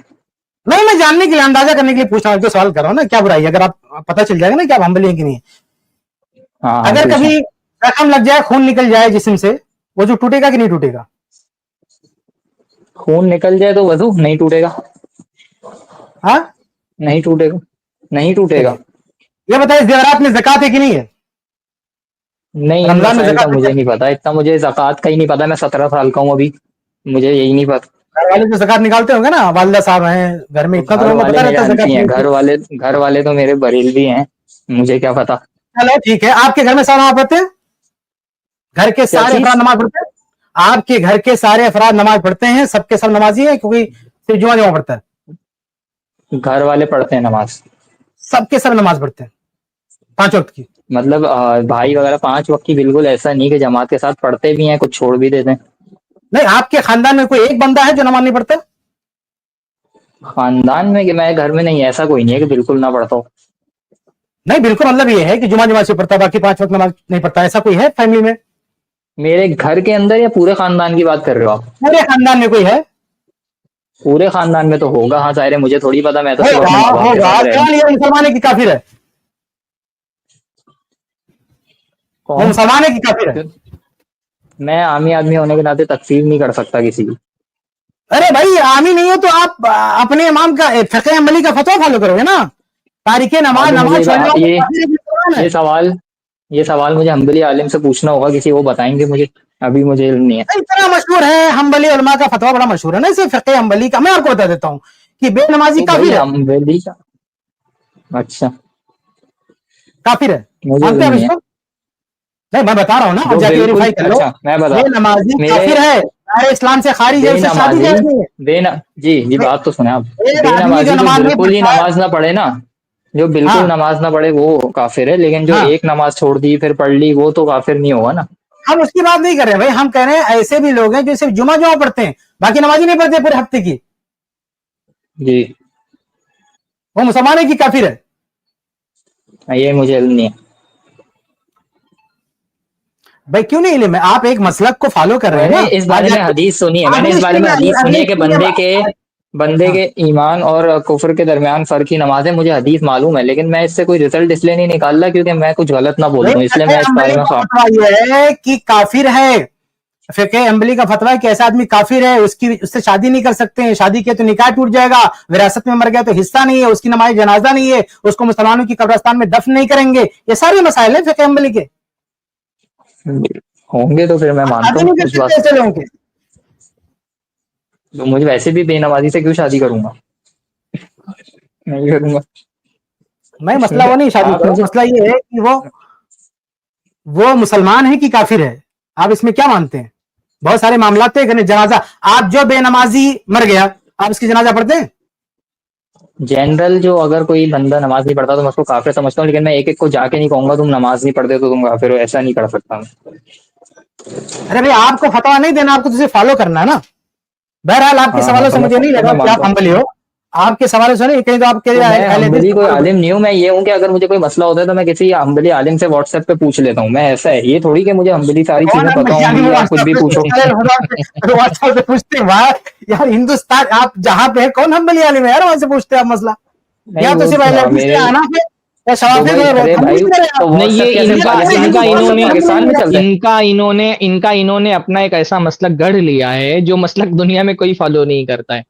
نہیں, میں جاننے کے لیے, اندازہ کرنے کے لیے پوچھ رہا ہوں, جو سوال کر رہا ہوں نا, کیا برائی ہے اگر آپ پتہ چل جائے گا نا کہ آپ حنبلی ہیں کہ نہیں. ہاں اگر پوچھیں. کبھی زخم لگ جائے, خون نکل جائے جسم سے, وہ جو ٹوٹے گا کہ نہیں ٹوٹے گا؟ خون نکل جائے تو وضو نہیں ٹوٹے گا. ہاں نہیں ٹوٹے گا, نہیں ٹوٹے گا. چلیے یہ بتائیے, زیورات میں زکات ہے کہ نہیں ہے؟ نہیں, ان رمضان میں مسائل کا زکات مجھے نہیں پتا, اتنا مجھے زکوٰۃ کا ہی نہیں پتا. میں 17 سال کا ہوں ابھی, مجھے یہی نہیں پتا. گھر والے تو زکات نکالتے ہوں گے نا, والدہ صاحب ہیں گھر میں, تو اتنا تو گھر لوگوں کو والے پتا میرے رہتا ہے انتی زکات. ہیں, گھر والے تو میرے بریلوی ہیں, مجھے کیا پتا. چلو ٹھیک ہے, آپ کے گھر میں سارے نماز پڑھتے ہیں؟ گھر کے کیا سارے افراد چیز؟ نماز پڑھتے ہیں؟ آپ کے گھر کے سارے افراد نماز پڑھتے ہیں؟ سب کے سب نمازی ہیں کیونکہ صرف جمعہ پڑھتا ہے؟ گھر والے پڑھتے ہیں نماز. سب کے سب نماز پڑھتے ہیں 5 وقت کی؟ مطلب بھائی وغیرہ 5 وقت کی بالکل ایسا نہیں کہ جماعت کے ساتھ پڑھتے بھی ہیں, کچھ چھوڑ بھی دیتے ہیں. نہیں, آپ کے خاندان میں کوئی ایک بندہ ہے جو نماز نہیں پڑھتا؟ خاندان میں کہ میں گھر میں نہیں, ایسا کوئی نہیں ہے کہ بالکل نہ پڑھتا ہوں. نہیں بالکل, مطلب یہ ہے کہ جمعہ سے پڑھتا ہے, باقی 5 وقت نماز نہیں پڑھتا, ایسا کوئی ہے فیملی میں؟ میرے گھر کے اندر یا پورے خاندان کی بات کر رہے ہو آپ؟ پورے خاندان میں کوئی ہے؟ پورے خاندان میں تو ہوگا, ہاں ظاہر ہے, مجھے تھوڑی پتا, میں تو صرف اپنے ماں باپ کے ہوگا. ساتھ رہ رہا ہوں. کون یہ مسلمان ہے کہ کافر ہے؟ وہ کون؟ مسلمان ہے کہ کافر ہے؟ میں عامی آدمی ہونے کے ناطے تکفیر نہیں کر سکتا کسی کی. ارے بھائی عامی نہیں ہو تو آپ اپنے امام کا فقہ حنبلی کا فتویٰ فالو کرو گے نا. تاریخ ہاں تو مجھے نماز چھوڑنے والا کافر ہے کہ مسلمان ہے؟ یہ سوال مجھے حنبلی عالم سے پوچھنا ہوگا, کسی وہ بتائیں گے مجھے, ابھی مجھے علم نہیں ہے. اتنا مشہور ہے حنبلی علماء کا فتویٰ, بڑا مشہور ہے نا اسے فقہ حنبلی کا. میں آپ کو بتا دیتا ہوں کہ بے نمازی تو کافر بھائی ہے. حنبلی کا, اچھا کافر ہے, مجھے مانتے علم ہیں آپ نہیں اس ہے. کو؟ نہیں میں بتا رہا ہوں نا, آپ جو جا کے بالکل, ویریفائی کر لو. اچھا میں بے بتا, نمازی میرے کافر ہے, دائرہ اسلام سے خارج ہے, بے اس سے شادی نمازی, جائز نہیں ہے. جی بات تو سنیں آپ. ایک بے آدمی نمازی جو نماز نہیں بالکل ہی پڑھتا ہے. نماز نہ پڑھے نا, جو ہاں بالکل نماز نہ پڑھے وہ کافر ہے, لیکن جو ہاں, ایک نماز چھوڑ دی پھر پڑھ لی وہ تو کافر نہیں ہوگا نا. ہم اس کی بات نہیں کر رہے بھائی, ہم کہہ رہے ہیں ایسے بھی لوگ ہیں جو صرف جمعہ پڑھتے ہیں, باقی نمازی نہیں پڑھتے پورے ہفتے کی. جی وہ مسلمان ہے کہ کافر ہے؟ یہ مجھے علم نہیں ہے. بھائی کیوں نہیں علم ہے؟ آپ ایک مسلک کو فالو کر رہے میں ہیں نے نا. اس بارے آج میں حدیث سنی ہے, میں نے اگلی اس بارے اسٹریم میں حدیث سنی ہے کہ میں بندے کے ایمان اور کفر کے درمیان فرق کی نماز ہے، مجھے حدیث معلوم ہے، لیکن میں اس سے کوئی رزلٹ اس لیے نہیں نکال رہا کیونکہ میں کچھ غلط نہ بول دوں، اس لیے میں اس بارے میں فتویٰ یہ ہے کہ کافر ہے، فقہ حنبلی کا فتویٰ ہے کہ ایسا آدمی کافر ہے، اس سے شادی نہیں کر سکتے ہیں، شادی کیا تو نکاح ٹوٹ جائے گا، وراثت میں مر گیا تو حصہ نہیں ہے، اس کی نماز جنازہ نہیں ہے، اس کو مسلمانوں کی قبرستان میں دفن نہیں کریں گے، یہ سارے مسائل ہیں فقہ حنبلی کے، ہوں گے تو پھر میں مانتا شادی ہوں نہیں کر اس سکتے بات ایسے لوگوں کے. تو مجھے ویسے بھی بے نمازی سے کیوں شادی کروں گا، نہیں کروں گا. نہیں مسئلہ وہ نہیں شادی آپ کا، مجھے مسئلہ یہ ہے کہ وہ مسلمان ہے کہ کافر ہے، آپ اس میں کیا مانتے ہیں؟ بہت سارے معاملات ہیں، جنازہ، آپ جو بے نمازی مر گیا آپ اس کی جنازہ پڑھتے ہیں؟ جنرل جو اگر کوئی بندہ نماز نہیں پڑھتا تو میں اس کو کافر سمجھتا ہوں، لیکن میں ایک ایک کو جا کے نہیں کہوں گا تم نماز نہیں پڑھتے تو تم کافر ہو، ایسا نہیں کر سکتا میں. ارے بھائی آپ کو فتویٰ نہیں دینا، آپ کو تو فالو کرنا ہے نا. بہرحال آپ کے ہاں سوالوں سے مجھے نہیں تو لگا میں کہ مانتا آپ ہوں. حنبلی ہو، آپ کے سوالوں سے نہیں، کہیں تو آپ کے تو میں اہل حدیث حنبلی کا کوئی فالو کرتے عالم نہیں ہوں، میں یہ ہوں کہ اگر مجھے کوئی مسئلہ ہوتا ہے تو میں کسی حنبلی عالم سے واٹس ایپ پہ پوچھ لیتا ہوں، میں ایسا ہے، یہ تھوڑی کہ مجھے حنبلی ساری چیزیں پتا ہوں گی یا کچھ بھی پوچھو. واٹس ایپ پہ پوچھتے ہیں یار ہندوستان آپ جہاں پہ کون حنبلی عالم ہے یار وہاں سے پوچھتے ہیں آپ مسئلہ، یا نہیں تو وہ صرف اہل حدیث میرے کے آنا ہے یا شوافی دبئی، ارے حنبلی بھائی کی طرح تو آپ. نہیں، واٹس ایپ یہ کیسے پاکستان میں چلتا ہے. ان کا انہوں نے اپنا ایک ایسا مسلک گڑھ لیا ہے جو مسلک دنیا میں کوئی فالو نہیں کرتا ہے.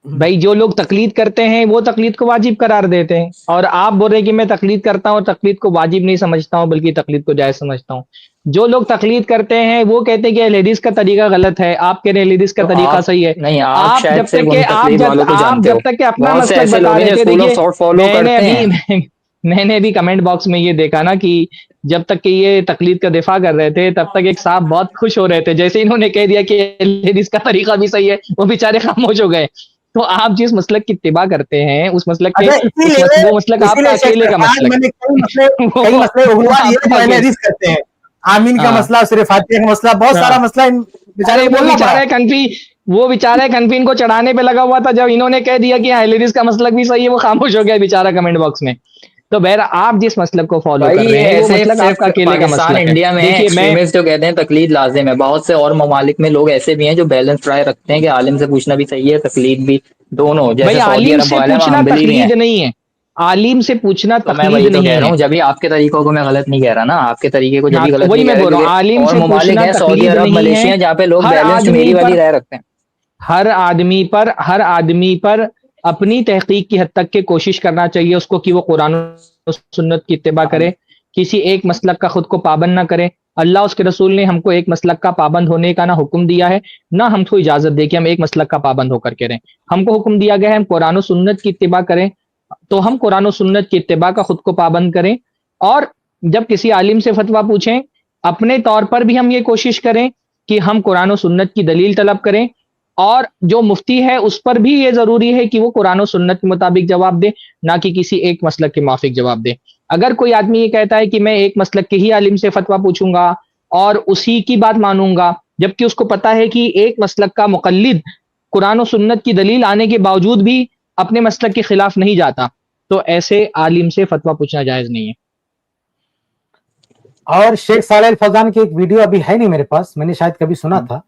بھائی جو لوگ تقلید کرتے ہیں وہ تقلید کو واجب قرار دیتے ہیں، اور آپ بول رہے کہ میں تقلید کرتا ہوں، تقلید کو واجب نہیں سمجھتا ہوں بلکہ تقلید کو جائز سمجھتا ہوں. جو لوگ تقلید کرتے ہیں وہ کہتے ہیں کہ اہل حدیث کا طریقہ غلط ہے، آپ کہہ رہے ہیں اہل حدیث کا تو طریقہ آپ صحیح ہے. نہیں، آپ آپ جب شاید صرف تک کہ ان تقلید والوں کو آپ جانتے جب ہو، تک کہ اپنا بہت سے مسلک ایسے بتا لوگ ہیں رہے جو تھے، اسکول آف دیکھیے تھاٹ فالو میں نے کرتے ابھی ہیں. میں نے بھی کمنٹ باکس میں یہ دیکھا نا کہ جب تک کہ یہ تقلید کا دفاع کر رہے تھے تب تک ایک صاحب بہت خوش ہو رہے تھے، جیسے انہوں نے کہہ دیا کہ اہل حدیث کا طریقہ بھی صحیح ہے وہ بیچارے خاموش ہو گئے. تو آپ جس مسلک کی اتباع کرتے ہیں اس مسلک کے اچھا وہ مسلک آپ اسی کا لیے شیخ اکیلے کا سرفراز مسلک میں نے کئی وہ مسئلے عنوان آپ یہ کا جو اہل اکیلے. حدیث کرتے ہیں، آمین کا ہاں مسئلہ، صرف فاتحہ کا مسئلہ، بہت ہاں. سارا مسئلہ ان بیچارے ارے کو بولنا پڑا. وہ بیچارہ کنفین کو چڑھانے پہ لگا ہوا تھا، جب انہوں نے کہہ دیا کہ اہل حدیث کا مسلک بھی صحیح ہے وہ خاموش ہو گیا بیچارہ کمنٹ باکس میں. تو بہر آپ جس مسلک کو فالو بھائی کر رہے یہ ہیں وہ ایسے مسلک آپ صرف کا اکیلے کا پاکستان مسلک ہے. انڈیا میں ہے دیکھیے میں ایکسٹریمسٹ جو کہتے ہیں تقلید لازم ہے، بہت سے اور ممالک میں لوگ ایسے بھی ہیں جو بیلنس رائے رکھتے ہیں کہ عالم سے پوچھنا بھی صحیح ہے، تقلید بھی، دونوں، بھائی جیسے سعودی عالم عرب سے والے ہیں وہاں پوچھنا حنبلی بھی ہیں. تقلید نہیں ہے، عالم سے پوچھنا تو میں تقلید وہی تو کہہ نہیں رہا ہے. ہوں، جبھی آپ کے طریقوں کو میں غلط نہیں کہہ رہا نا، آپ کے طریقے کو ہاں جبھی تو غلط وہی نہیں میں کہہ رہا بول رہا ہوں، کیونکہ عالم اور سے ممالک پوچھنا ہیں سعودی تقلید عرب، نہیں ہے. ملیشیا، جہاں پہ لوگ ہر بیلنسڈ آدمی میری پر والی رائے رکھتے ہیں. ہر آدمی پر اپنی تحقیق کی حد تک کے کوشش کرنا چاہیے اس کو کہ وہ قرآن و سنت کی اتباع کرے، کسی ایک مسلک کا خود کو پابند نہ کرے. اللہ اس کے رسول نے ہم کو ایک مسلک کا پابند ہونے کا نہ حکم دیا ہے نہ ہم کو اجازت دے کہ ہم ایک مسلک کا پابند ہو کر کے رہیں. ہم کو حکم دیا گیا ہے ہم قرآن و سنت کی اتباع کریں، تو ہم قرآن و سنت کی اتباع کا خود کو پابند کریں. اور جب کسی عالم سے فتویٰ پوچھیں اپنے طور پر بھی ہم یہ کوشش کریں کہ ہم قرآن و سنت کی دلیل طلب کریں، اور جو مفتی ہے اس پر بھی یہ ضروری ہے کہ وہ قرآن و سنت کے مطابق جواب دے، نہ کہ کسی ایک مسلک کے موافق جواب دے. اگر کوئی آدمی یہ کہتا ہے کہ میں ایک مسلک کے ہی عالم سے فتویٰ پوچھوں گا اور اسی کی بات مانوں گا، جبکہ اس کو پتا ہے کہ ایک مسلک کا مقلد قرآن و سنت کی دلیل آنے کے باوجود بھی اپنے مسلک کے خلاف نہیں جاتا، تو ایسے عالم سے فتویٰ پوچھنا جائز نہیں ہے. اور شیخ صالح الفوزان کی ایک ویڈیو ابھی ہے نہیں میرے پاس، میں نے شاید کبھی سنا تھا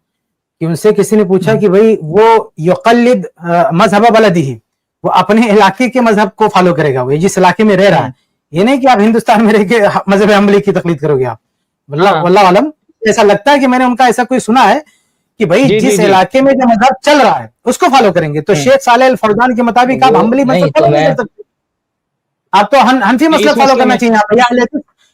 کہ ان سے کسی نے پوچھا کہ بھئی وہ یقلد مذہب بلدی، وہ اپنے علاقے کے مذہب کو فالو کرے گا، وہ جس علاقے میں رہ رہا ہے، یہ نہیں کہ آپ ہندوستان میں رہ کے مذہب حنبلی کی تقلید کرو گے آپ. واللہ عالم ایسا لگتا ہے کہ میں نے ان کا ایسا کوئی سنا ہے کہ بھئی جس علاقے میں جو مذہب چل رہا ہے اس کو فالو کریں گے. تو شیخ صالح الفوزان کے مطابق آپ حنبلی نہیں مذہب تو فالو نہیں میں کر سکتے، آپ تو حنفی مسلک فالو کرنا چاہیے، آپ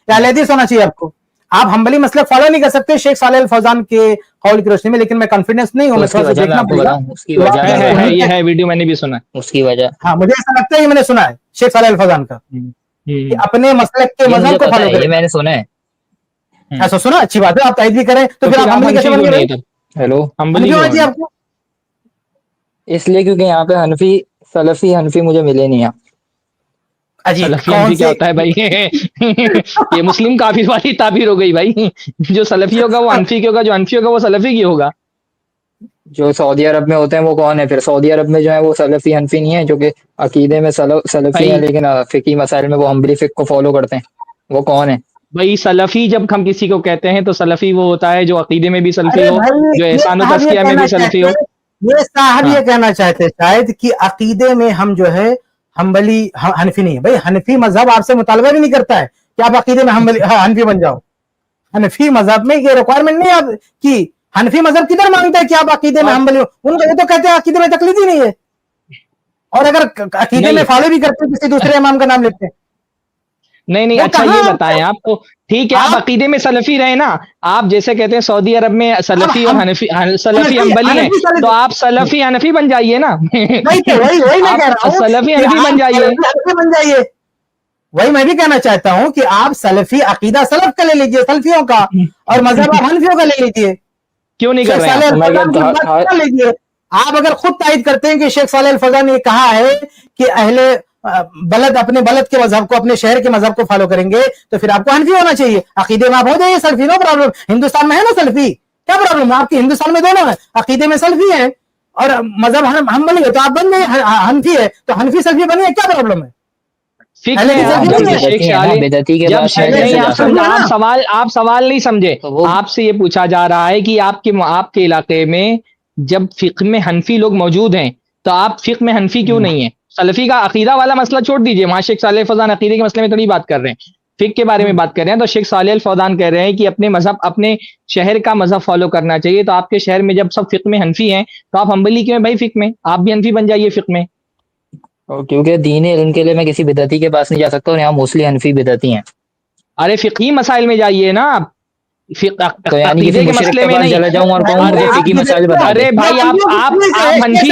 اہل حدیث ہونا چاہیے آپ کو. آپ حنبلی مسلک فالو نہیں کر سکتے شیخ صالح الفوزان کے قول کی روشنی میں، لیکن میں کانفیڈنس نہیں ہوں، تو میں اس کی تھوڑا سا وجہ میں دیکھنا آپ کو پڑے گا. بتاؤں، اس کی وجہ میں بتاؤں، یہ ہے ویڈیو میں نے بھی سنا. اس کی وجہ ہاں مجھے ایسا لگتا ہے یہ میں نے سنا ہے شیخ صالح الفوزان کا کہ اپنے مسلک کے یہ مجھے مذہب کو پتا فالو ہے، کریں. یہ میں نے سنا ہے. ایسا سنا، اچھی بات ہے، آپ تائید بھی کریں. تو پھر آپ حنبلی کیسے بن گئے؟ ہیلو، حنفی ہونا چاہیے آپ کو. اس لیے کیونکہ یہاں پہ حنفی سلفی حنفی مجھے ملے نہیں. عجیب، سلفی کون حنفی کیا سے ہوتا ہے بھائی؟ یہ مسلم کافر والی تعبیر ہو گئی بھائی. جو سلفی ہوگا وہ حنفی کی ہوگا، جو حنفی ہوگا وہ سلفی کی ہوگا. جو سعودی عرب میں ہوتے ہیں وہ کون ہے پھر؟ سعودی عرب میں جو ہے وہ سلفی حنفی نہیں ہے، جو کہ عقیدے میں سلفی ہیں بھائی لیکن فقی مسائل میں وہ حنبلی فقہ کو فالو کرتے ہیں، وہ کون ہے؟ بھائی سلفی جب ہم کسی کو کہتے ہیں تو سلفی وہ ہوتا ہے جو عقیدے میں بھی سلفی ارے ہو، بھائی جو یہ احسان و صاحب یہ تزکیہ میں کہنا بھی سلفی چاہتے ہو. ہیں یہ صاحب ہاں یہ کہنا چاہتے ہیں شاید کہ عقیدے میں ہم جو ہے ہمبلی حنفی نہیں ہے. بھائی حنفی مذہب آپ سے مطالبہ بھی نہیں کرتا ہے کہ آپ عقیدے میں حنفی بن جاؤ. حنفی مذہب میں یہ ریکوائرمنٹ نہیں ہے آپ کی. حنفی مذہب کدھر مانگتا ہے کہ آپ عقیدے میں اور حنبلی ہو؟ ان کو یہ تو کہتے ہیں عقیدے میں تقلید ہی نہیں ہے. اور اگر عقیدے میں نہیں فالو بھی کرتے ہیں کسی دوسرے امام کا نام لیتے ہیں. نہیں نہیں وہ اچھا کہاں یہ بتائیں آپ تو ٹھیک ہے آپ آپ عقیدے میں سلفی رہے نا. آپ جیسے کہتے ہیں سعودی عرب میں اب سلفی اور ہم سلفی حنفی حنبلی ہیں, حنفی تو سلفی آپ سلفی حنفی بن جائیے نا. وہی میں کہہ رہا آپ ہوں سلفی کہ حنفی بن آپ جائیے. سلفی حنفی بن جائیے. وہی میں بھی کہنا چاہتا ہوں کہ آپ سلفی عقیدہ سلف کا لے لیجئے, سلفیوں کا, اور مذہب آپ حنفیوں کا لے لیجئے. کیوں نہیں کر شیخ رہے ہیں صالح آپ؟ تو میں الفوزان کی بات کیا کر لیجئے. آپ اگر خود تائید کرتے ہیں کہ شیخ صالح الفوزان نے کہا ہے کہ اہل بلد اپنے بلد کے مذہب کو, اپنے شہر کے مذہب کو فالو کریں گے, تو پھر آپ کو حنفی ہونا چاہیے. عقیدے میں آپ ہو جائیے سلفی, نو پرابلم. ہندوستان میں ہے نا سلفی, کیا پرابلم ہے آپ کی؟ ہندوستان میں دونوں ہے, عقیدے میں سلفی ہے اور مذہب حنبلی ہے, تو آپ بن جائیے حنفی ہے, تو حنفی سلفی بنیے, کیا پرابلم ہے؟ فقہ اہل میں حدیث آپ سلفی جب بھی نہیں ہے. شیخ بدعتی ہیں نا, صالح بدعتی کے جب بعد میں اہل نہیں کیسے حدیث جا آپ سلفی سکتے سمجھا ہے نا. آپ سوال نہیں سمجھے. تو وہ آپ سے یہ پوچھا جا رہا ہے کہ آپ کے علاقے میں جب فقہ میں حنفی لوگ موجود ہیں تو آپ فقہ میں حنفی کیوں نہیں ہیں؟ سلفی کا عقیدہ والا مسئلہ چھوڑ دیجئے, وہاں شیخ صالح الفوزان عقیدے کے مسئلے میں تھوڑی بات کر رہے ہیں, فقہ کے بارے میں بات کر رہے ہیں. تو شیخ صالح الفوزان کہہ رہے ہیں کہ اپنے مذہب, اپنے شہر کا مذہب فالو کرنا چاہیے. تو آپ کے شہر میں جب سب فقہ میں حنفی ہیں تو آپ حنبلی کیوں ہیں بھائی فقہ میں؟ آپ بھی حنفی بن جائیے فقہ میں. کیونکہ دین علم کے لیے میں کسی بدعتی کے پاس نہیں جا سکتا, اور یہاں موسٹلی حنفی بدعتی ہیں. ارے فقہی مسائل میں جائیے نا آپ, تو یعنی کسی عقیدے کے مشرک مسئلے کے میں پاس نہیں. چلا جاؤں اور کہوں مجھے ارے فقہی مسائل بتا دے؟ ارے بھائی آپ حنفی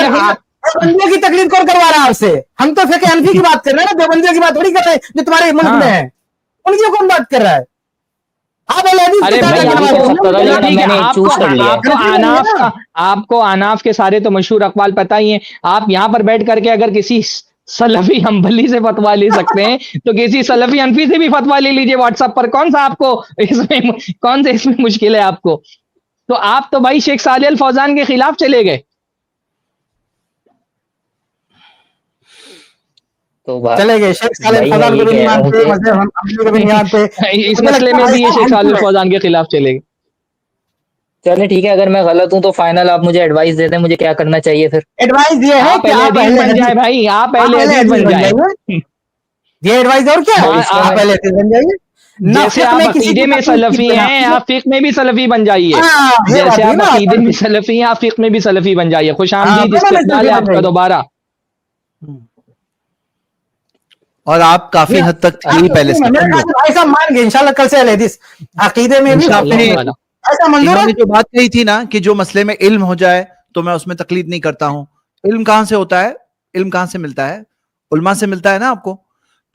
دیوبندیوں کی تقلید کون کروا رہا ہے آپ سے؟ ہم تو فقہ حنفی کی بات کر رہے ہیں نا, دیوبندیوں کی بات تھوڑی کر رہے ہیں جو تمہارے ملک ہاں میں ہیں. ان کی کون بات کر رہا ہے؟ آپ اہل حدیث کے ارے ساتھ میں بھائی جا کے یہ بھی نماز کہہ پڑھیں سکتا گے. تھا چلو لیکن اب ٹھیک ہے, میں نے چوز کر لیا. آپ کو اناف کے سارے تو مشہور اقوال پتہ ہی ہیں. آپ یہاں پر بیٹھ کر کے اگر کسی سلفی حنبلی سے فتوا لے سکتے ہیں تو کسی سلفی حنفی سے بھی فتوا لے لیجئے واٹس ایپ پر. کون سا آپ کو اس میں مشکل ہے آپ کو؟ تو آپ تو بھائی شیخ صالح الفوزان کے خلاف چلے گئے. تو چلے گئے شیخ صالح بھائی میں الفوزان کو یہ بھی نہیں کہہ رہا ہوں مانتے, کہ مذہب حنبلی کو بھی نہیں مانتے. اس مجھے مسئلے لگتا ہے میں بھائی بھی یہ صاحب شیخ صالح حنفی ہے. الفوزان کے خلاف چلے گئے. چلے ٹھیک ہے, اگر میں غلط ہوں تو فائنل آپ مجھے ایڈوائس دے دیں, مجھے کیا کرنا چاہیے پھر. ایڈوائز یہ ہے آپ کہ اہل آپ حدیث اہل بن حدیث, جائے بھائی, آپ اہل آپ اہل حدیث حدیث بن بن جائے. جائیے. یہ ایڈوائز اور کیا تو ہے؟ اس میں آپ اہل حدیث بن جائیے. نہ جیسے فقہ آپ میں کسی عقیدے کی میں تقلید سلفی کیجیے ہیں نا. آپ فقہ میں بھی سلفی بن جائیے. ہاں یہ جیسے بات ہوئی آپ نا. عقیدے میں سلفی ہیں آپ فقہ میں بھی سلفی بن جائیے. خوش ہاں آمدید, دونوں میں استقبال سلفی ہے بن آپ کا جائیے. دوبارہ. اور آپ کافی حد تک تھے ہی پہلے سے. میرے خیال سے بھائی صاحب مان گے انشاءاللہ کل سے اہل حدیث عقیدے میں بھی انشاءاللہ فقہ میں تعالی. بھی. ایسا منظور انہوں ہے. نے جو بات کہی تھی نا کہ جو مسئلے میں علم ہو جائے تو میں اس میں تقلید نہیں کرتا ہوں. علم کہاں سے ہوتا ہے؟ علم کہاں سے ملتا ہے؟ علماء سے ملتا ہے نا آپ کو.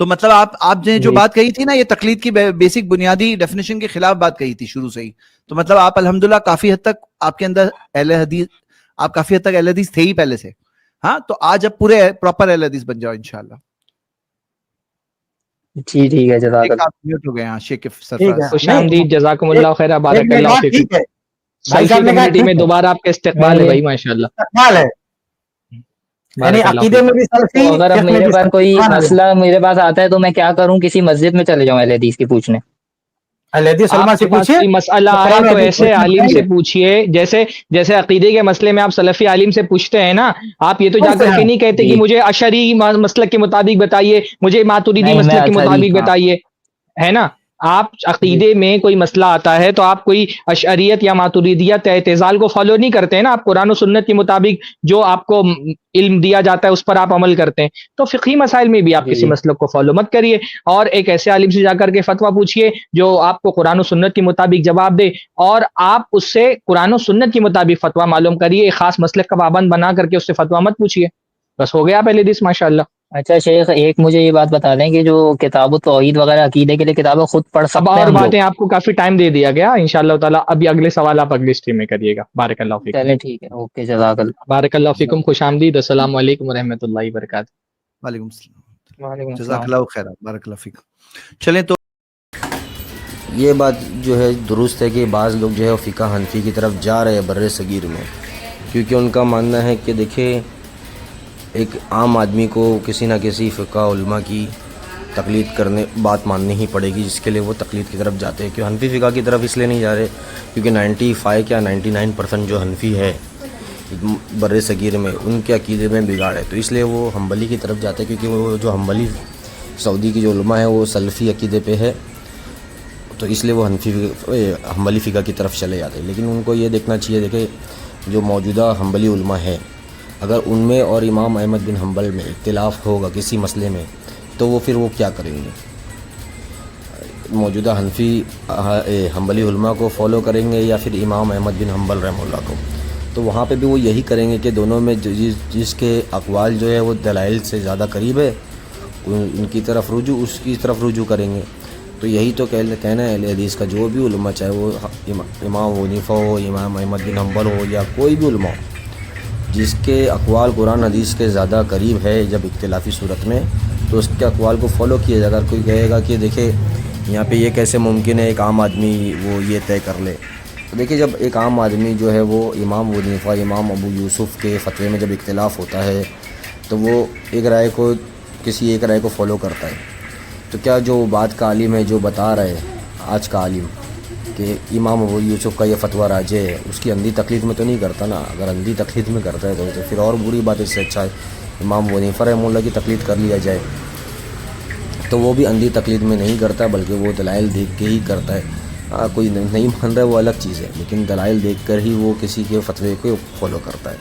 تو مطلب آپ نے جو جی بات کہی تھی نا, یہ تقلید کی بیسک بنیادی ڈیفینیشن کے خلاف بات کہی تھی شروع سے ہی. تو مطلب آپ الحمدللہ کافی حد تک آپ کے اندر اہل حدیث, آپ کافی حد تک اہل حدیث تھے ہی پہلے سے. ہاں تو آج اب پورے پراپر اہل حدیث بن جاؤ انشاءاللہ. جی ٹھیک ہے, جزاک ایک اللہ. آپ میوٹ ہو گئے ہیں شیخ ٹھیک سرفراز. ہے. خوش نہیں آمدید, جزاکم ایک اللہ خیر, بارک منٹ اللہ بعد فیکم. ٹھیک ہے. بھائی سلفی صاحب نے کہا کمیونٹی میں ٹھیک ہے, دوبارہ آپ کا استقبال ہے چلیے, بھائی, ماشاءاللہ. استقبال ہے. یعنی بارک اللہ عقیدے میں فیکم. بھی تو سلفی, اگر اب فقہ میں میرے بھی پاس سلفی. کوئی سبحان اللہ. مسئلہ میرے پاس آتا ہے تو میں کیا کروں, کسی مسجد میں چلے جاؤں اہل حدیث کی پوچھنے؟ اہل حدیث علماء آپ سے کے پاس پوچھیے, کوئی مسئلہ وہ آئے قرآن و تو حدیث کو ایسے عالم بتائیں سے گے. پوچھئے, جیسے عقیدے کے مسئلے میں آپ سلفی عالم سے پوچھتے ہیں نا. آپ یہ تو ان جا سے کر کے ہاں. نہیں کہتے کہ جی مجھے اشعری مسلک کے مطابق بتائیے, مجھے ماتریدی نہیں, میں مسلک کے اطہری, مطابق ہاں بتائیے, ہے نا. آپ جی عقیدے میں کوئی مسئلہ آتا ہے تو آپ کوئی اشعریت یا ماتریدیت یا اعتزال کو فالو نہیں کرتے ہیں نا. آپ قرآن و سنت کے مطابق جو آپ کو علم دیا جاتا ہے اس پر آپ عمل کرتے ہیں. تو فقہی مسائل میں بھی آپ کسی جی مسلک کو فالو مت کریے, اور ایک ایسے عالم سے جا کر کے فتویٰ پوچھیے جو آپ کو قرآن و سنت کے مطابق جواب دے, اور آپ اس سے قرآن و سنت کے مطابق فتویٰ معلوم کریے. ایک خاص مسلک کا پابند بنا کر کے اس سے فتویٰ مت پوچھیے. بس ہو گیا پہلے دس, ماشاءاللہ. اچھا شیخ, ایک مجھے یہ بات بتا دیں کہ جو کتاب التوحید وغیرہ عقیدے کے لیے کتابیں خود پڑھ اب سکتے ہیں اور ہم لوگ؟ باتیں آپ کو کافی ٹائم دے دیا گیا, انشاءاللہ تعالیٰ ابھی اگلے سوال آپ اگلی اسٹریم میں کریے گا. بارک اللہ فیکم. چلے ٹھیک ہے, اوکے, جزاک اللہ. بارک اللہ فیکم, خوش آمدید, السلام علیکم ورحمۃ اللہ وبرکاتہ. وعلیکم السلام. وعلیکم جزاک السلام. اللہ خیر, بارک اللہ فیکم. چلیں تو یہ بات جو ہے درست ہے کہ بعض لوگ جو ہے فقہ حنفی کی طرف جا رہے ہیں بر صغیر میں, کیونکہ ان کا ماننا ہے کہ دیکھیں ایک عام آدمی کو کسی نہ کسی فقہ علماء کی تقلید کرنے بات ماننی ہی پڑے گی, جس کے لیے وہ تقلید کی طرف جاتے ہیں. کہ حنفی فقہ کی طرف اس لیے نہیں جا رہے کیونکہ 95 یا 99% جو حنفی ہے بر صغیر میں ان کے عقیدے میں بگاڑ ہے، تو اس لیے وہ حنبلی کی طرف جاتے ہیں، کیونکہ وہ جو حنبلی سعودی کی جو علماء ہے وہ سلفی عقیدے پہ ہے، تو اس لیے وہ حنبلی فقہ کی طرف چلے جاتے ہیں۔ لیکن ان کو یہ دیکھنا چاہیے، دیکھیں جو موجودہ حنبلی علماء ہیں، اگر ان میں اور امام احمد بن حنبل میں اختلاف ہوگا کسی مسئلے میں، تو وہ پھر وہ کیا کریں گے؟ موجودہ حنبلی علماء کو فالو کریں گے یا پھر امام احمد بن حنبل رحمہ اللہ کو؟ تو وہاں پہ بھی وہ یہی کریں گے کہ دونوں میں جس کے اقوال جو ہے وہ دلائل سے زیادہ قریب ہے ان کی طرف اس کی طرف رجوع کریں گے۔ تو یہی تو کہنا ہے اہل حدیث کا، جو بھی علماء چاہے وہ امام ابو حنیفہ ہو، امام احمد بن حنبل ہو، یا کوئی بھی علماء ہو، جس کے اقوال قرآن حدیث کے زیادہ قریب ہے جب اختلافی صورت میں، تو اس کے اقوال کو فالو کیا جائے۔ اگر کوئی کہے گا کہ دیکھیں یہاں پہ یہ کیسے ممکن ہے ایک عام آدمی وہ یہ طے کر لے، تو دیکھیں جب ایک عام آدمی جو ہے وہ امام ابو حنیفہ، امام ابو یوسف کے فتوے میں جب اختلاف ہوتا ہے تو وہ کسی ایک رائے کو فالو کرتا ہے، تو کیا جو بات کا عالم ہے، جو بتا رہا ہے آج کا عالم کہ امام ابو یوسف کا یہ فتویٰ راجح ہے، اس کی اندھی تقلید میں تو نہیں کرتا نا؟ اگر اندھی تقلید میں کرتا ہے تو پھر اور بری بات، اس سے اچھا ہے امام ابو حنیفہ رحمہ اللہ کی تقلید کر لیا جائے۔ تو وہ بھی اندھی تقلید میں نہیں کرتا، بلکہ وہ دلائل دیکھ کے ہی کرتا ہے۔ کوئی نہیں مان رہا ہے وہ الگ چیز ہے، لیکن دلائل دیکھ کر ہی وہ کسی کے فتوے کو فالو کرتا ہے۔